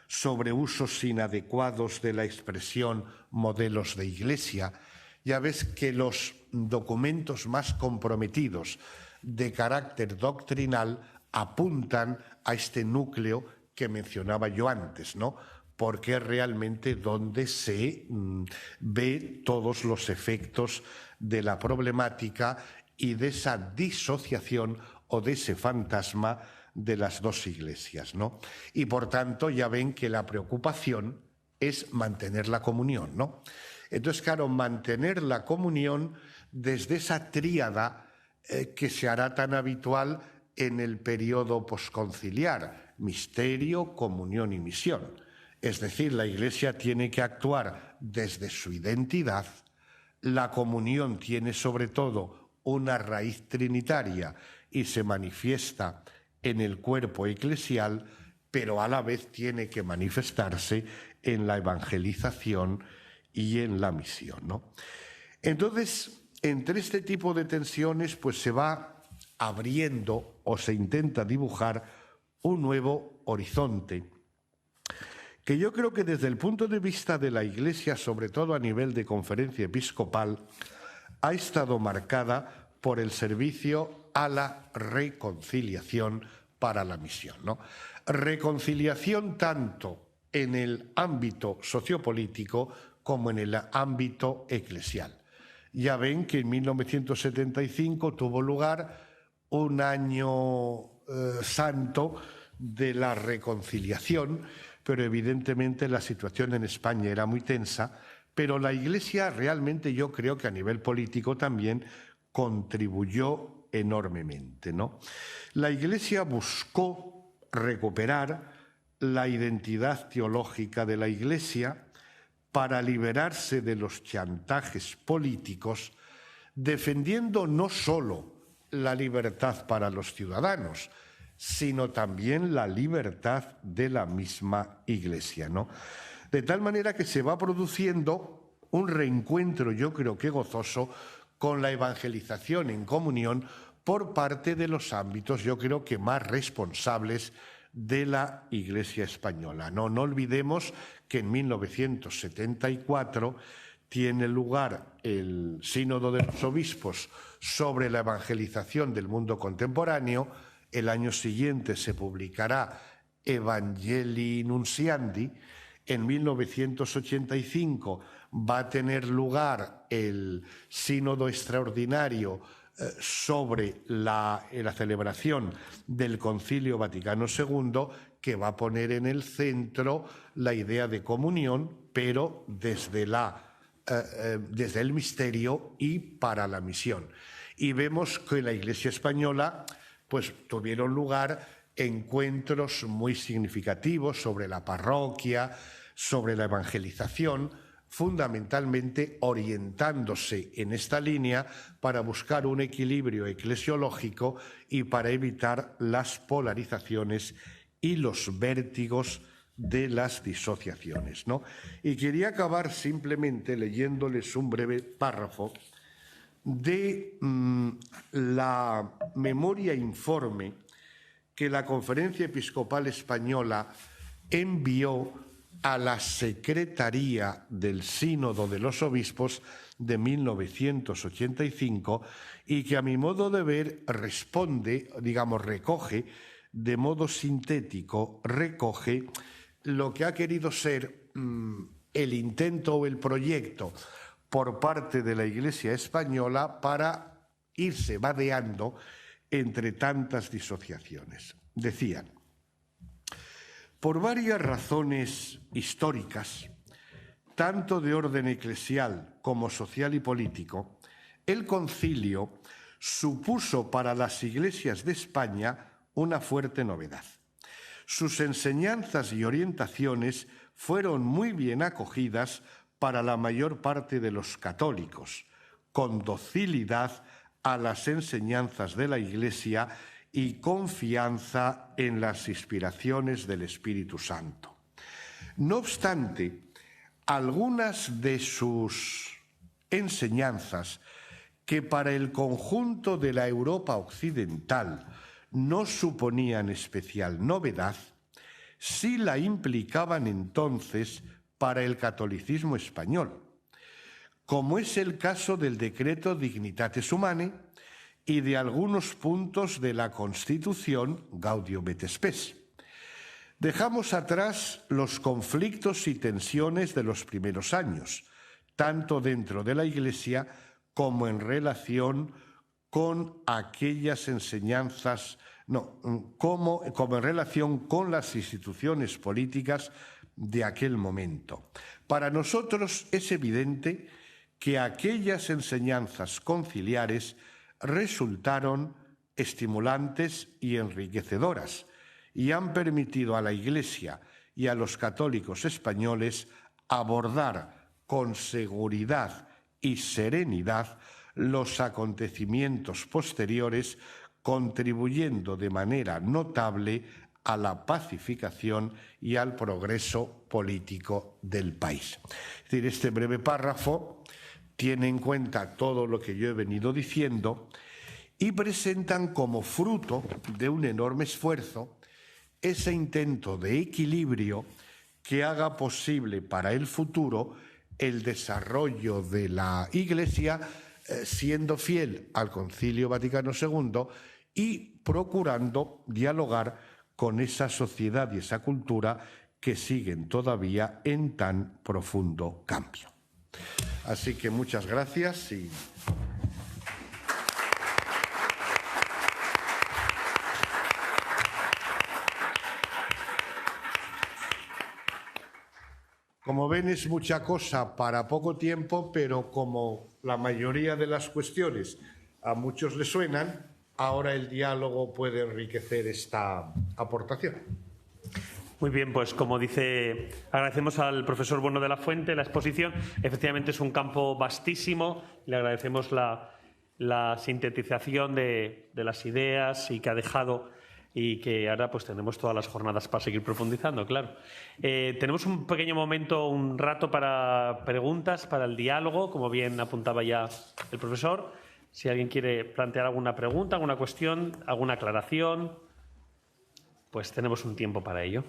sobre usos inadecuados de la expresión modelos de iglesia. Ya ves que los documentos más comprometidos de carácter doctrinal apuntan a este núcleo que mencionaba yo antes, ¿no? Porque es realmente donde se ve todos los efectos de la problemática y de esa disociación o de ese fantasma de las dos iglesias, ¿no? Y por tanto ya ven que la preocupación es mantener la comunión, ¿no? Entonces, claro, mantener la comunión desde esa tríada que se hará tan habitual en el periodo posconciliar, misterio, comunión y misión. Es decir, la Iglesia tiene que actuar desde su identidad, la comunión tiene sobre todo una raíz trinitaria y se manifiesta en el cuerpo eclesial, pero a la vez tiene que manifestarse en la evangelización y en la misión, ¿no? Entonces, entre este tipo de tensiones, pues se va abriendo o se intenta dibujar un nuevo horizonte que yo creo que desde el punto de vista de la Iglesia, sobre todo a nivel de conferencia episcopal, ha estado marcada por el servicio a la reconciliación para la misión, ¿no? Reconciliación tanto en el ámbito sociopolítico como en el ámbito eclesial. Ya ven que en 1975 tuvo lugar un año santo de la reconciliación, pero evidentemente la situación en España era muy tensa, pero la Iglesia realmente yo creo que a nivel político también contribuyó enormemente, ¿no? La Iglesia buscó recuperar la identidad teológica de la Iglesia para liberarse de los chantajes políticos, defendiendo no solo la libertad para los ciudadanos, sino también la libertad de la misma Iglesia, ¿no? De tal manera que se va produciendo un reencuentro, yo creo que gozoso, con la evangelización en comunión por parte de los ámbitos, yo creo que más responsables de la Iglesia española. No olvidemos que en 1974 tiene lugar el Sínodo de los Obispos sobre la evangelización del mundo contemporáneo. El año siguiente se publicará Evangelii Nunciandi. En 1985 va a tener lugar el Sínodo Extraordinario sobre la celebración del Concilio Vaticano II, que va a poner en el centro la idea de comunión, pero desde el misterio y para la misión. Y vemos que en la Iglesia española pues tuvieron lugar encuentros muy significativos sobre la parroquia, sobre la evangelización, fundamentalmente orientándose en esta línea para buscar un equilibrio eclesiológico y para evitar las polarizaciones y los vértigos de las disociaciones, ¿no? Y quería acabar simplemente leyéndoles un breve párrafo de la memoria informe que la Conferencia Episcopal Española envió a la Secretaría del Sínodo de los Obispos de 1985 y que a mi modo de ver recoge de modo sintético, recoge lo que ha querido ser el intento o el proyecto por parte de la Iglesia española para irse vadeando entre tantas disociaciones. Decían: por varias razones históricas, tanto de orden eclesial como social y político, el concilio supuso para las iglesias de España una fuerte novedad. Sus enseñanzas y orientaciones fueron muy bien acogidas para la mayor parte de los católicos, con docilidad a las enseñanzas de la Iglesia y confianza en las inspiraciones del Espíritu Santo. No obstante, algunas de sus enseñanzas, que para el conjunto de la Europa occidental no suponían especial novedad, sí la implicaban entonces para el catolicismo español, como es el caso del decreto Dignitatis Humanae y de algunos puntos de la Constitución Gaudium et Spes. Dejamos atrás los conflictos y tensiones de los primeros años, tanto dentro de la Iglesia como en relación con aquellas enseñanzas, como en relación con las instituciones políticas de aquel momento. Para nosotros es evidente que aquellas enseñanzas conciliares resultaron estimulantes y enriquecedoras y han permitido a la Iglesia y a los católicos españoles abordar con seguridad y serenidad los acontecimientos posteriores, contribuyendo de manera notable a la pacificación y al progreso político del país. Es decir, este breve párrafo tiene en cuenta todo lo que yo he venido diciendo y presentan como fruto de un enorme esfuerzo ese intento de equilibrio que haga posible para el futuro el desarrollo de la Iglesia siendo fiel al Concilio Vaticano II y procurando dialogar con esa sociedad y esa cultura que siguen todavía en tan profundo cambio. Así que muchas gracias y... Como ven, es mucha cosa para poco tiempo, pero como la mayoría de las cuestiones a muchos les suenan, ahora el diálogo puede enriquecer esta aportación. Muy bien, pues como dice, agradecemos al profesor Bueno de la Fuente la exposición. Efectivamente es un campo vastísimo, le agradecemos la sintetización de las ideas y que ha dejado y que ahora pues tenemos todas las jornadas para seguir profundizando, claro. Tenemos un pequeño momento, un rato para preguntas, para el diálogo, como bien apuntaba ya el profesor. Si alguien quiere plantear alguna pregunta, alguna cuestión, alguna aclaración, pues tenemos un tiempo para ello.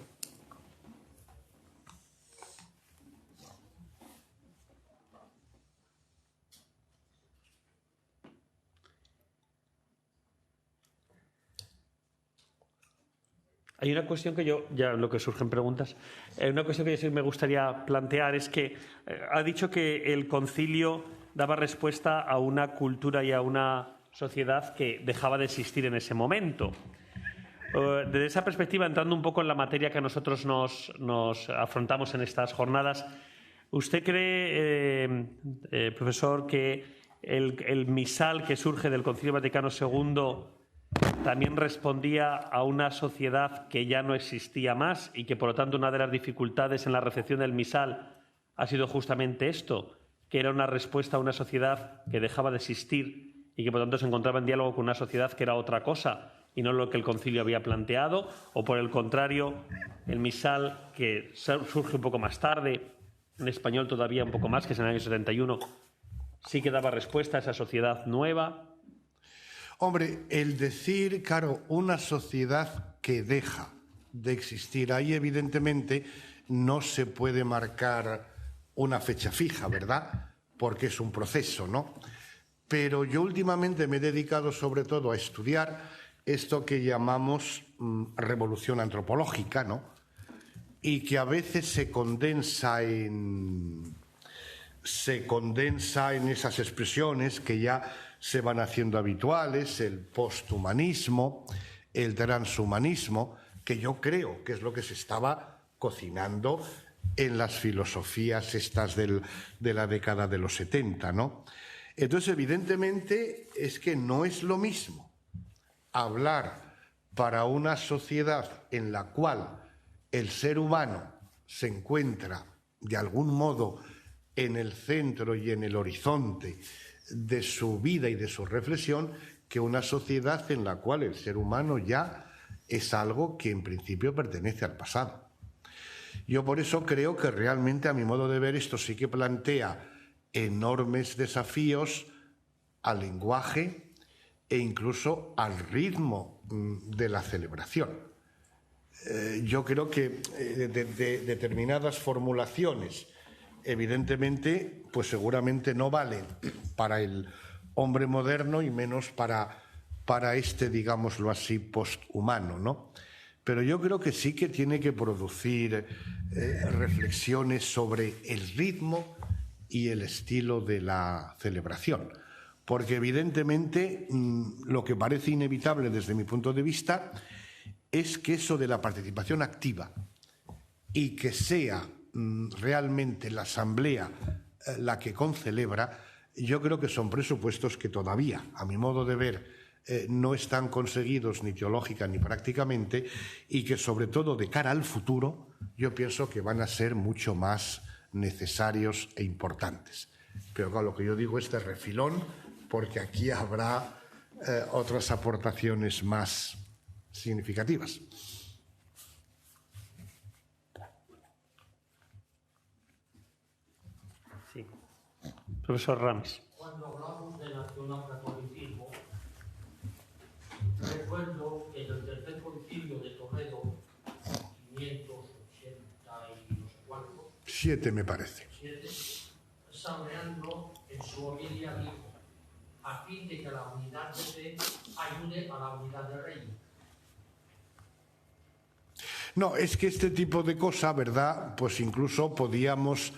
Hay una cuestión que yo, ya en lo que surgen preguntas, una cuestión que yo sí me gustaría plantear es que ha dicho que el concilio daba respuesta a una cultura y a una sociedad que dejaba de existir en ese momento. Desde esa perspectiva, entrando un poco en la materia que nosotros nos afrontamos en estas jornadas, ¿usted cree, profesor, que el misal que surge del Concilio Vaticano II también respondía a una sociedad que ya no existía más y que, por lo tanto, una de las dificultades en la recepción del misal ha sido justamente esto, que era una respuesta a una sociedad que dejaba de existir y que, por lo tanto, se encontraba en diálogo con una sociedad que era otra cosa y no lo que el concilio había planteado? O, por el contrario, el misal, que surge un poco más tarde, en español todavía un poco más, que es en el año 71, sí que daba respuesta a esa sociedad nueva. Hombre, el decir, claro, una sociedad que deja de existir, ahí evidentemente no se puede marcar una fecha fija, ¿verdad? Porque es un proceso, ¿no? Pero yo últimamente me he dedicado sobre todo a estudiar esto que llamamos revolución antropológica, ¿no? Y que a veces se condensa en esas expresiones que ya se van haciendo habituales, el posthumanismo, el transhumanismo, que yo creo que es lo que se estaba cocinando en las filosofías estas de la década de los 70, ¿no? Entonces, evidentemente, es que no es lo mismo hablar para una sociedad en la cual el ser humano se encuentra, de algún modo, en el centro y en el horizonte de su vida y de su reflexión, que una sociedad en la cual el ser humano ya es algo que en principio pertenece al pasado. Yo por eso creo que realmente, a mi modo de ver, esto sí que plantea enormes desafíos al lenguaje e incluso al ritmo de la celebración. Yo creo que de determinadas formulaciones, evidentemente, pues seguramente no valen para el hombre moderno y menos para este, digámoslo así, posthumano, ¿no? Pero yo creo que sí que tiene que producir reflexiones sobre el ritmo y el estilo de la celebración. Porque evidentemente lo que parece inevitable desde mi punto de vista es que eso de la participación activa y que sea realmente la asamblea la que concelebra, yo creo que son presupuestos que todavía, a mi modo de ver, no están conseguidos ni teológica ni prácticamente, y que sobre todo de cara al futuro yo pienso que van a ser mucho más necesarios e importantes. Pero claro, lo que yo digo es de refilón, porque aquí habrá otras aportaciones más significativas. Sí. Profesor Rams. Cuando hablamos de nacionalcatolicismo, recuerdo que en el tercer concilio de Toledo, 580 y no sé cuántos, 7 me parece. San Leandro en su homilia dijo: a fin de que la unidad de fe ayude a la unidad del reino. No, es que este tipo de cosa, ¿verdad? Pues incluso podíamos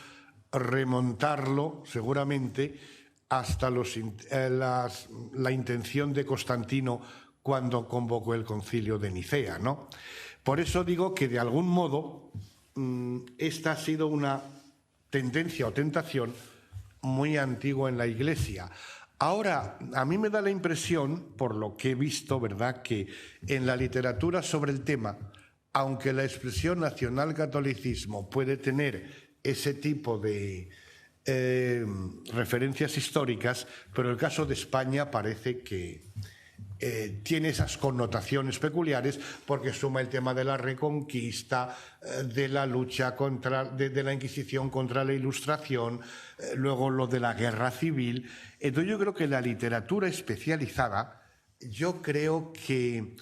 remontarlo, seguramente, hasta la intención de Constantino cuando convocó el concilio de Nicea, ¿no? Por eso digo que, de algún modo, esta ha sido una tendencia o tentación muy antigua en la Iglesia. Ahora, a mí me da la impresión, por lo que he visto, ¿verdad?, que en la literatura sobre el tema, aunque la expresión nacionalcatolicismo puede tener ese tipo de referencias históricas, pero el caso de España parece que tiene esas connotaciones peculiares porque suma el tema de la Reconquista, de la lucha de la Inquisición contra la Ilustración, luego lo de la Guerra Civil. Entonces yo creo que la literatura especializada, yo creo que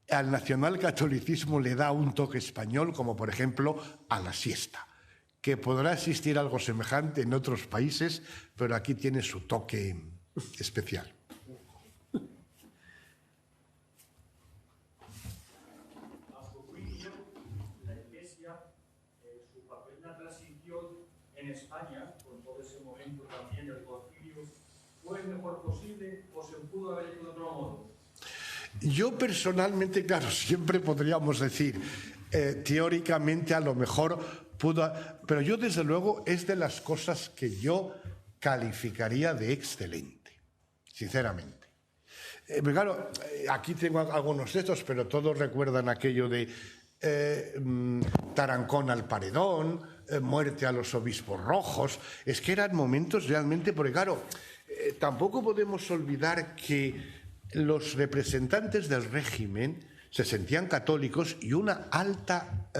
al nacionalcatolicismo le da un toque español, como por ejemplo a la siesta, que podrá existir algo semejante en otros países, pero aquí tiene su toque especial. En España, con todo ese momento también del concilio, ¿fue el mejor posible o se pudo haber hecho de otro modo? Yo personalmente, claro, siempre podríamos decir, teóricamente a lo mejor pudo, pero yo desde luego es de las cosas que yo calificaría de excelente, sinceramente. Claro, aquí tengo algunos textos, pero todos recuerdan aquello de Tarancón al paredón, muerte a los obispos rojos. Es que eran momentos realmente, porque claro, tampoco podemos olvidar que los representantes del régimen se sentían católicos y una alta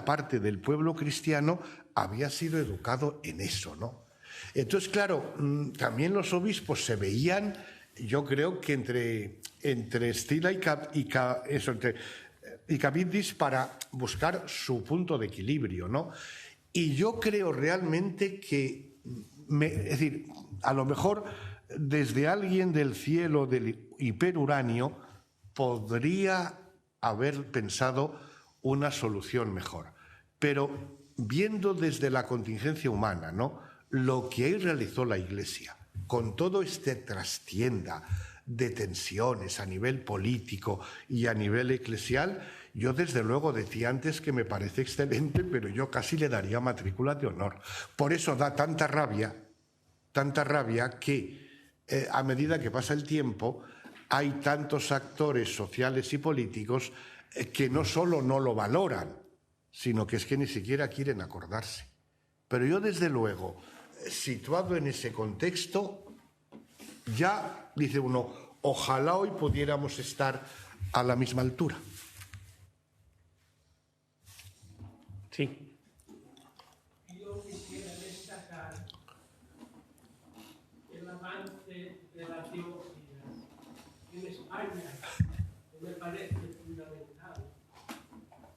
parte del pueblo cristiano había sido educado en eso, ¿no? Entonces, claro, también los obispos se veían, yo creo que entre Stila y Cavitdis para buscar su punto de equilibrio, ¿no? Y yo creo realmente que, es decir, a lo mejor desde alguien del cielo del hiperuranio podría haber pensado una solución mejor. Pero viendo desde la contingencia humana, ¿no?, lo que ahí realizó la Iglesia, con todo este trastienda de tensiones a nivel político y a nivel eclesial, yo desde luego decía antes que me parece excelente, pero yo casi le daría matrícula de honor. Por eso da tanta rabia que a medida que pasa el tiempo hay tantos actores sociales y políticos que no solo no lo valoran, sino que es que ni siquiera quieren acordarse. Pero yo desde luego, situado en ese contexto, ya dice uno, ojalá hoy pudiéramos estar a la misma altura. Sí. Yo quisiera destacar el avance de la teología en España, que me parece fundamental,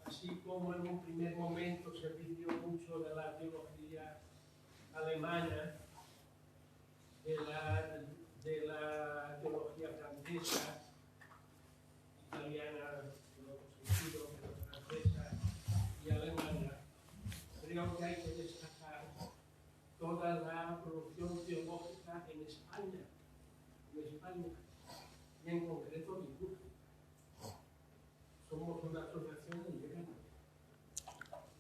así como en un primer momento se pidió mucho de la teología alemana, de la teología francesa, italiana, en otro sentido, pero francesa y alemana. Creo que hay que destacar toda la producción teológica en España, y en concreto ninguna. Somos una asociación muy grande,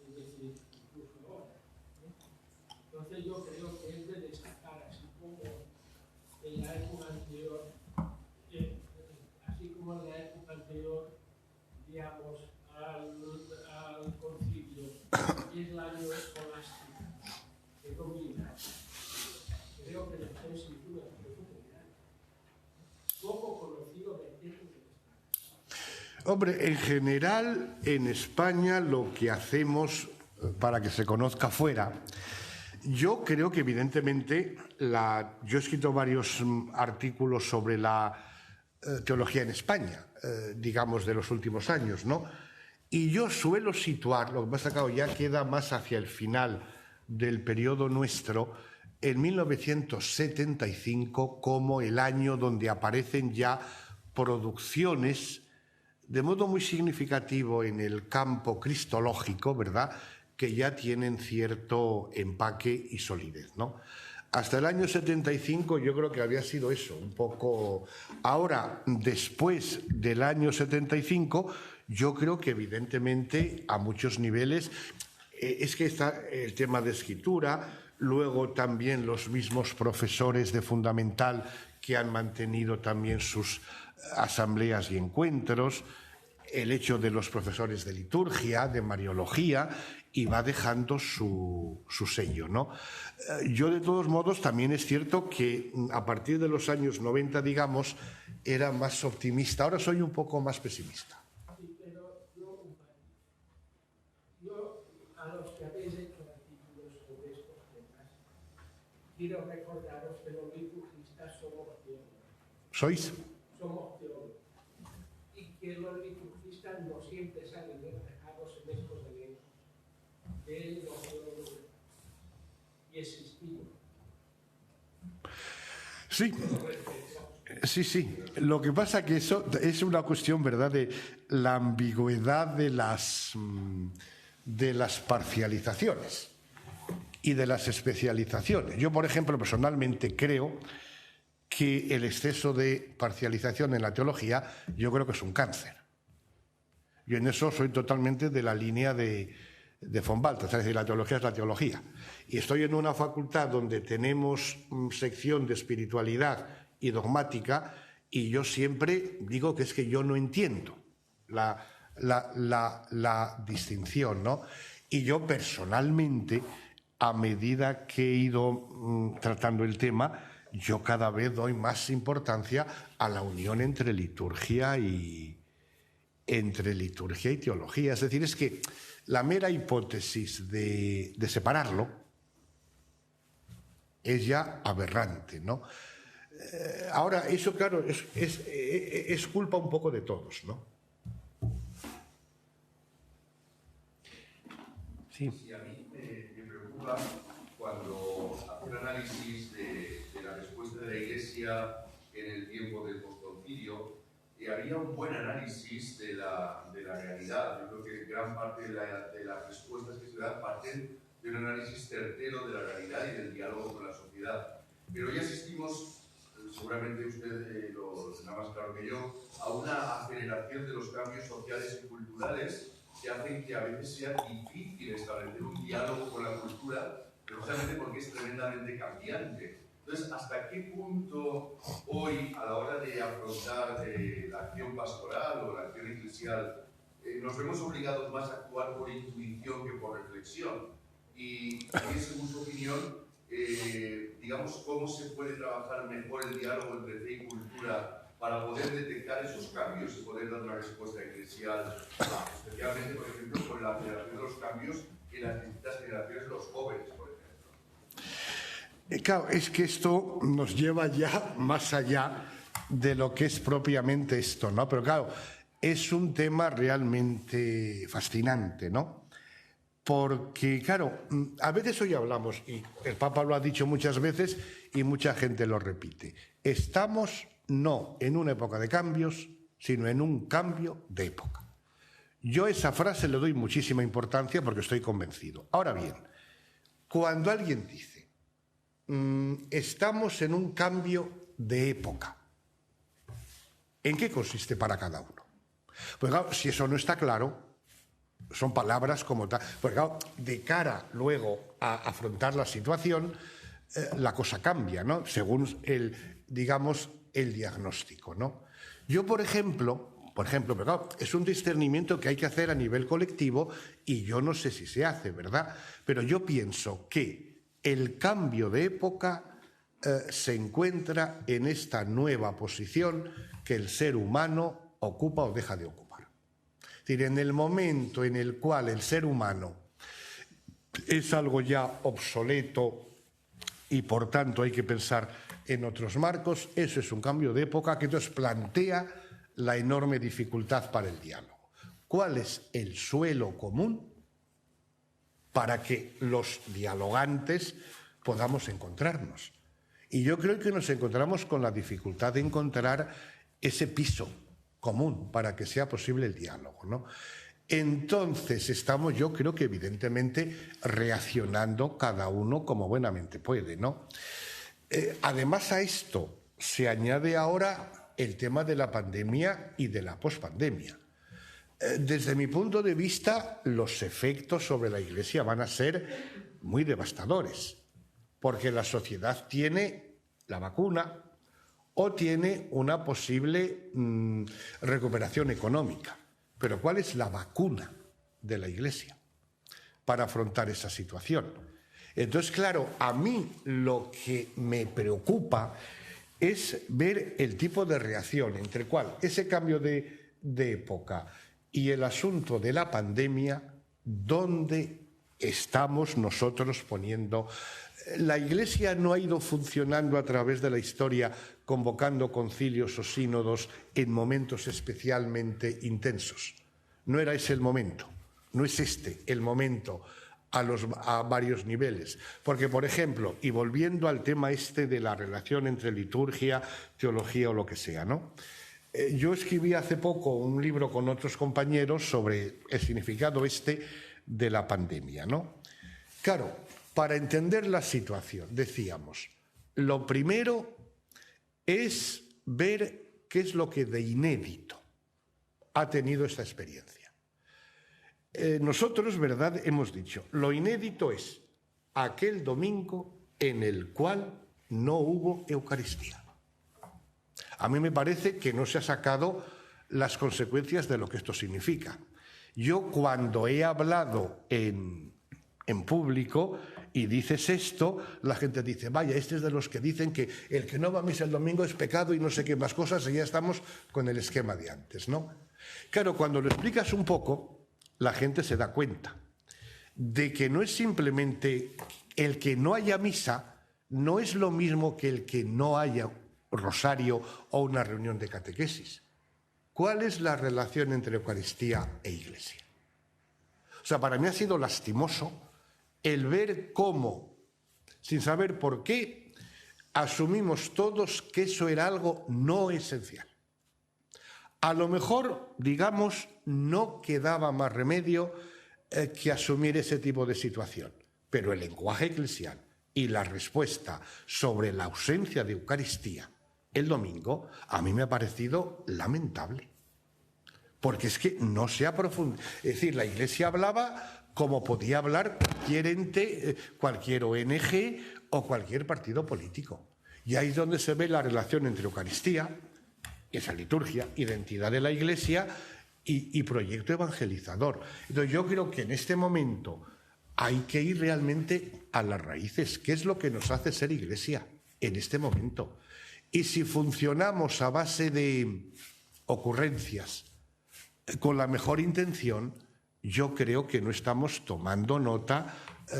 es decir, incluso ahora, ¿no? Entonces yo creo que es de destacar, así como en la época anterior, digamos, al concilio, y es la año escolástica que domina. Creo que después sin duda poco conocido de tiempo de España. Hombre, en general, en España lo que hacemos para que se conozca fuera, yo creo que evidentemente, yo he escrito varios artículos sobre la teología en España, digamos, de los últimos años, ¿no? Y yo suelo situar, lo que pasa es que ya queda más hacia el final del periodo nuestro, en 1975 como el año donde aparecen ya producciones de modo muy significativo en el campo cristológico, ¿verdad?, que ya tienen cierto empaque y solidez, ¿no? Hasta el año 75 yo creo que había sido eso, un poco... Ahora, después del año 75, yo creo que evidentemente a muchos niveles es que está el tema de escritura, luego también los mismos profesores de fundamental que han mantenido también sus asambleas y encuentros, el hecho de los profesores de liturgia, de mariología, y va dejando su sello, ¿no? Yo, de todos modos, también es cierto que a partir de los años 90, digamos, era más optimista. Ahora soy un poco más pesimista. Sí, pero yo a los que habéis hecho artículos sobre estos temas, quiero recordaros que los liturgistas somos teólogos. ¿Sois? Somos teólogos. Y que los liturgistas no siempre salen reflejados en estos eventos. De los teólogos y existimos. Sí. Sí, sí. Lo que pasa es que eso es una cuestión, ¿verdad?, de la ambigüedad de las parcializaciones y de las especializaciones. Yo, por ejemplo, personalmente creo que el exceso de parcialización en la teología, yo creo que es un cáncer. Yo en eso soy totalmente de la línea de von Balthasar, es decir, la teología es la teología. Y estoy en una facultad donde tenemos sección de espiritualidad y dogmática, y yo siempre digo que es que yo no entiendo la distinción, ¿no? Y yo personalmente, a medida que he ido tratando el tema, yo cada vez doy más importancia a la unión entre liturgia y teología. Es decir, es que la mera hipótesis de separarlo es ya aberrante, ¿no? Ahora, eso, claro, es culpa un poco de todos, ¿no? Sí. Sí, a mí me preocupa cuando hace un análisis de la respuesta de la Iglesia en el tiempo del postconcilio, había un buen análisis de la realidad. Yo creo que gran parte de las respuestas que se dan parten de un análisis certero de la realidad y del diálogo con la sociedad. Pero hoy asistimos, seguramente usted lo tendrá más claro que yo, a una aceleración de los cambios sociales y culturales que hacen que a veces sea difícil establecer un diálogo con la cultura, precisamente porque es tremendamente cambiante. Entonces, ¿hasta qué punto hoy, a la hora de afrontar la acción pastoral o la acción eclesial, nos vemos obligados más a actuar por intuición que por reflexión? Y también, según su opinión, digamos, ¿cómo se puede trabajar mejor el diálogo entre fe y cultura para poder detectar esos cambios y poder dar una respuesta eclesial, especialmente, por ejemplo, con la aceleración de los cambios en las distintas generaciones de los jóvenes, por ejemplo? Claro, es que esto nos lleva ya más allá de lo que es propiamente esto, ¿no? Pero claro, es un tema realmente fascinante, ¿no? Porque, claro, a veces hoy hablamos, y el Papa lo ha dicho muchas veces y mucha gente lo repite, estamos no en una época de cambios, sino en un cambio de época. Yo a esa frase le doy muchísima importancia porque estoy convencido. Ahora bien, cuando alguien dice estamos en un cambio de época, ¿en qué consiste para cada uno? Pues claro, si eso no está claro, son palabras como tal. Porque claro, de cara luego a afrontar la situación, la cosa cambia, ¿no? Según digamos, el diagnóstico, ¿no? Yo, por ejemplo, pero claro, es un discernimiento que hay que hacer a nivel colectivo y yo no sé si se hace, ¿verdad? Pero yo pienso que el cambio de época se encuentra en esta nueva posición que el ser humano ocupa o deja de ocupar. Es decir, en el momento en el cual el ser humano es algo ya obsoleto y por tanto hay que pensar en otros marcos, eso es un cambio de época que entonces plantea la enorme dificultad para el diálogo. ¿Cuál es el suelo común para que los dialogantes podamos encontrarnos. Y yo creo que nos encontramos con la dificultad de encontrar ese piso común para que sea posible el diálogo, ¿no? Entonces estamos, yo creo que evidentemente, reaccionando cada uno como buenamente puede, ¿no? Además a esto se añade ahora el tema de la pandemia y de la pospandemia. Desde mi punto de vista, los efectos sobre la Iglesia van a ser muy devastadores, porque la sociedad tiene la vacuna o tiene una posible recuperación económica. Pero ¿cuál es la vacuna de la Iglesia para afrontar esa situación? Entonces, claro, a mí lo que me preocupa es ver el tipo de reacción entre cuál ese cambio de época y el asunto de la pandemia, donde estamos nosotros poniendo. La Iglesia no ha ido funcionando a través de la historia convocando concilios o sínodos en momentos especialmente intensos. No era ese el momento, no es este el momento a varios niveles. Porque, por ejemplo, y volviendo al tema este de la relación entre liturgia, teología o lo que sea, ¿no? Yo escribí hace poco un libro con otros compañeros sobre el significado de la pandemia, ¿no? Claro, para entender la situación, decíamos, lo primero es ver qué es lo que de inédito ha tenido esta experiencia. Nosotros, ¿verdad?, hemos dicho, lo inédito es aquel domingo en el cual no hubo Eucaristía. A mí me parece que no se ha sacado las consecuencias de lo que esto significa. Yo cuando he hablado en público y dices esto, la gente dice, vaya, este es de los que dicen que el que no va a misa el domingo es pecado y no sé qué más cosas, y ya estamos con el esquema de antes, ¿no? Claro, cuando lo explicas un poco, la gente se da cuenta de que no es simplemente el que no haya misa, no es lo mismo que el que no haya rosario o una reunión de catequesis. ¿Cuál es la relación entre Eucaristía e Iglesia? O sea, para mí ha sido lastimoso el ver cómo, sin saber por qué, asumimos todos que eso era algo no esencial. A lo mejor, digamos, no quedaba más remedio que asumir ese tipo de situación, pero el lenguaje eclesial y la respuesta sobre la ausencia de Eucaristía el domingo a mí me ha parecido lamentable, porque es que no se ha profundizado. Es decir, la Iglesia hablaba como podía hablar cualquier ente, cualquier ONG o cualquier partido político. Y ahí es donde se ve la relación entre Eucaristía, esa liturgia, identidad de la Iglesia y proyecto evangelizador. Entonces yo creo que en este momento hay que ir realmente a las raíces. ¿Qué es lo que nos hace ser Iglesia en este momento? Y si funcionamos a base de ocurrencias con la mejor intención, yo creo que no estamos tomando nota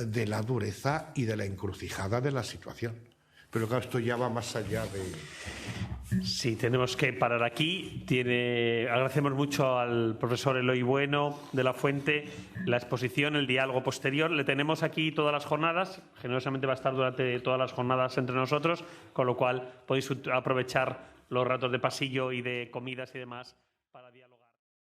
de la dureza y de la encrucijada de la situación. Pero claro, esto ya va más allá de... Sí, tenemos que parar aquí. Agradecemos mucho al profesor Eloy Bueno de la Fuente la exposición, el diálogo posterior. Le tenemos aquí todas las jornadas, generosamente va a estar durante todas las jornadas entre nosotros, con lo cual podéis aprovechar los ratos de pasillo y de comidas y demás.